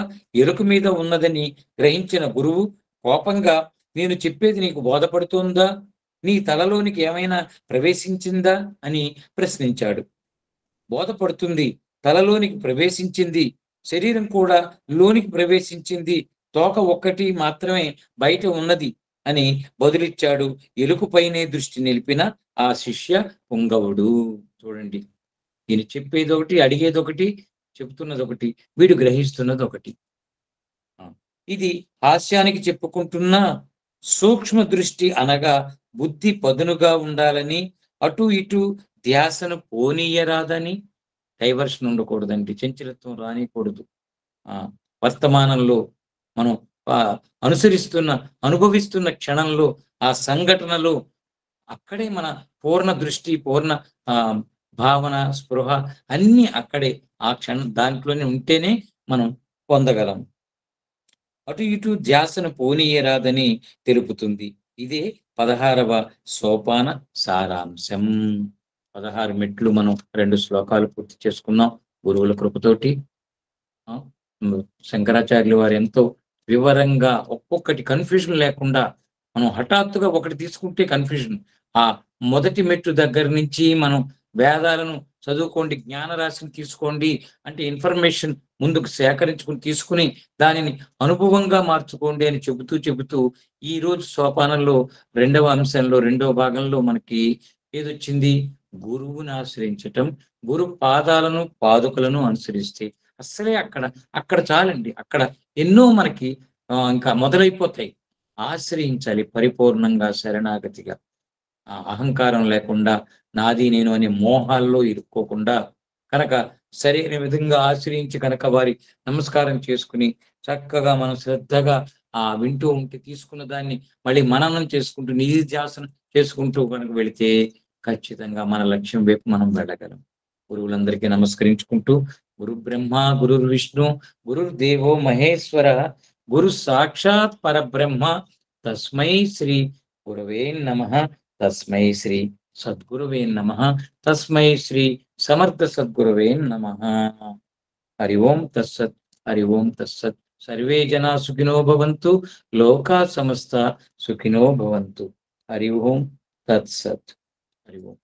ఎలుక మీద ఉన్నదని గ్రహించిన గురువు కోపంగా, నేను చెప్పేది నీకు బోధపడుతోందా? నీ తలలోనికి ఏమైనా ప్రవేశించిందా అని ప్రశ్నించాడు. బోధపడుతుంది, తలలోనికి ప్రవేశించింది, శరీరం కూడా లోనికి ప్రవేశించింది, తోక ఒక్కటి మాత్రమే బయట ఉన్నది అని బదులిచ్చాడు ఎలుకపైనే దృష్టి నిలిపిన ఆ శిష్య పుంగవుడు. చూడండి, ఈయన చెప్పేది ఒకటి, అడిగేది ఒకటి, చెబుతున్నది ఒకటి, వీడు గ్రహిస్తున్నది ఒకటి. ఇది హాస్యానికి చెప్పుకుంటున్న సూక్ష్మ దృష్టి అనగా బుద్ధి పదునుగా ఉండాలని, అటు ఇటు ధ్యాసను పోనీయరాదని, డైవర్షన్ ఉండకూడదండి, చంచలత్వం రానికూడదు. వర్తమానంలో మనం అనుభవిస్తున్న క్షణంలో ఆ సంఘటనలో అక్కడే మన పూర్ణ దృష్టి, పూర్ణ భావన, స్పృహ అన్ని అక్కడే ఆ క్షణం దాంట్లోనే ఉంటేనే మనం పొందగలం. అటు ఇటు ధ్యాసను పోనీయరాదని తెలుపుతుంది. ఇదే 16వ సోపాన సారాంశం. 16 మెట్లు మనం 2 శ్లోకాలు పూర్తి చేసుకున్నాం గురువుల కృపతోటి. ఆ, శంకరాచార్యులు వారు ఎంతో వివరంగా ఒక్కొక్కటి కన్ఫ్యూజన్ లేకుండా, మనం హఠాత్తుగా ఒకటి తీసుకుంటే కన్ఫ్యూజన్, ఆ మొదటి మెట్టు దగ్గర నుంచి మనం వేదాలను చదువుకోండి, జ్ఞాన రాశిని తీసుకోండి అంటే ఇన్ఫర్మేషన్ ముందుకు సేకరించుకుని తీసుకుని దానిని అనుభవంగా మార్చుకోండి అని చెబుతూ ఈ రోజు సోపానంలో రెండవ అంశంలో రెండవ భాగంలో మనకి ఏదొచ్చింది? గురువుని ఆశ్రయించటం, గురు పాదాలను పాదుకలను అనుసరిస్తే అస్సలే అక్కడ చాలండి. అక్కడ ఎన్నో మనకి ఇంకా మొదలైపోతాయి. ఆశ్రయించాలి పరిపూర్ణంగా శరణాగతిగా. అహంకారం లేకుండా, నాది నేను అనే మోహాల్లో ఇరుక్కోకుండా కనుక సరైన విధంగా ఆశ్రయించి కనుక వారి నమస్కారం చేసుకుని చక్కగా మనం శ్రద్ధగా వింటూ ఉంటే తీసుకున్న దాన్ని మళ్ళీ మననం చేసుకుంటూ నిధిధ్యాసనం చేసుకుంటూ కనుక వెళితే ఖచ్చితంగా మన లక్ష్యం వైపు మనం వెళ్ళగలం. గురువులందరికీ నమస్కరించుకుంటూ, గురు బ్రహ్మ గురు విష్ణు గురుర్దేవో మహేశ్వర గురు సాక్షాత్ పరబ్రహ్మ తస్మై శ్రీ గురవే నమః, తస్మై శ్రీ సద్గురువే నమః, తస్మై శ్రీ సమర్థ సద్గురవే నమః. హరి ఓం తత్సత్, హరి ఓం తత్సత్. సర్వే జనా సుఖినో భవంతు, లోకా సమస్త సుఖినో భవంతు. హరి ఓం తత్సత్. హరి ఓం.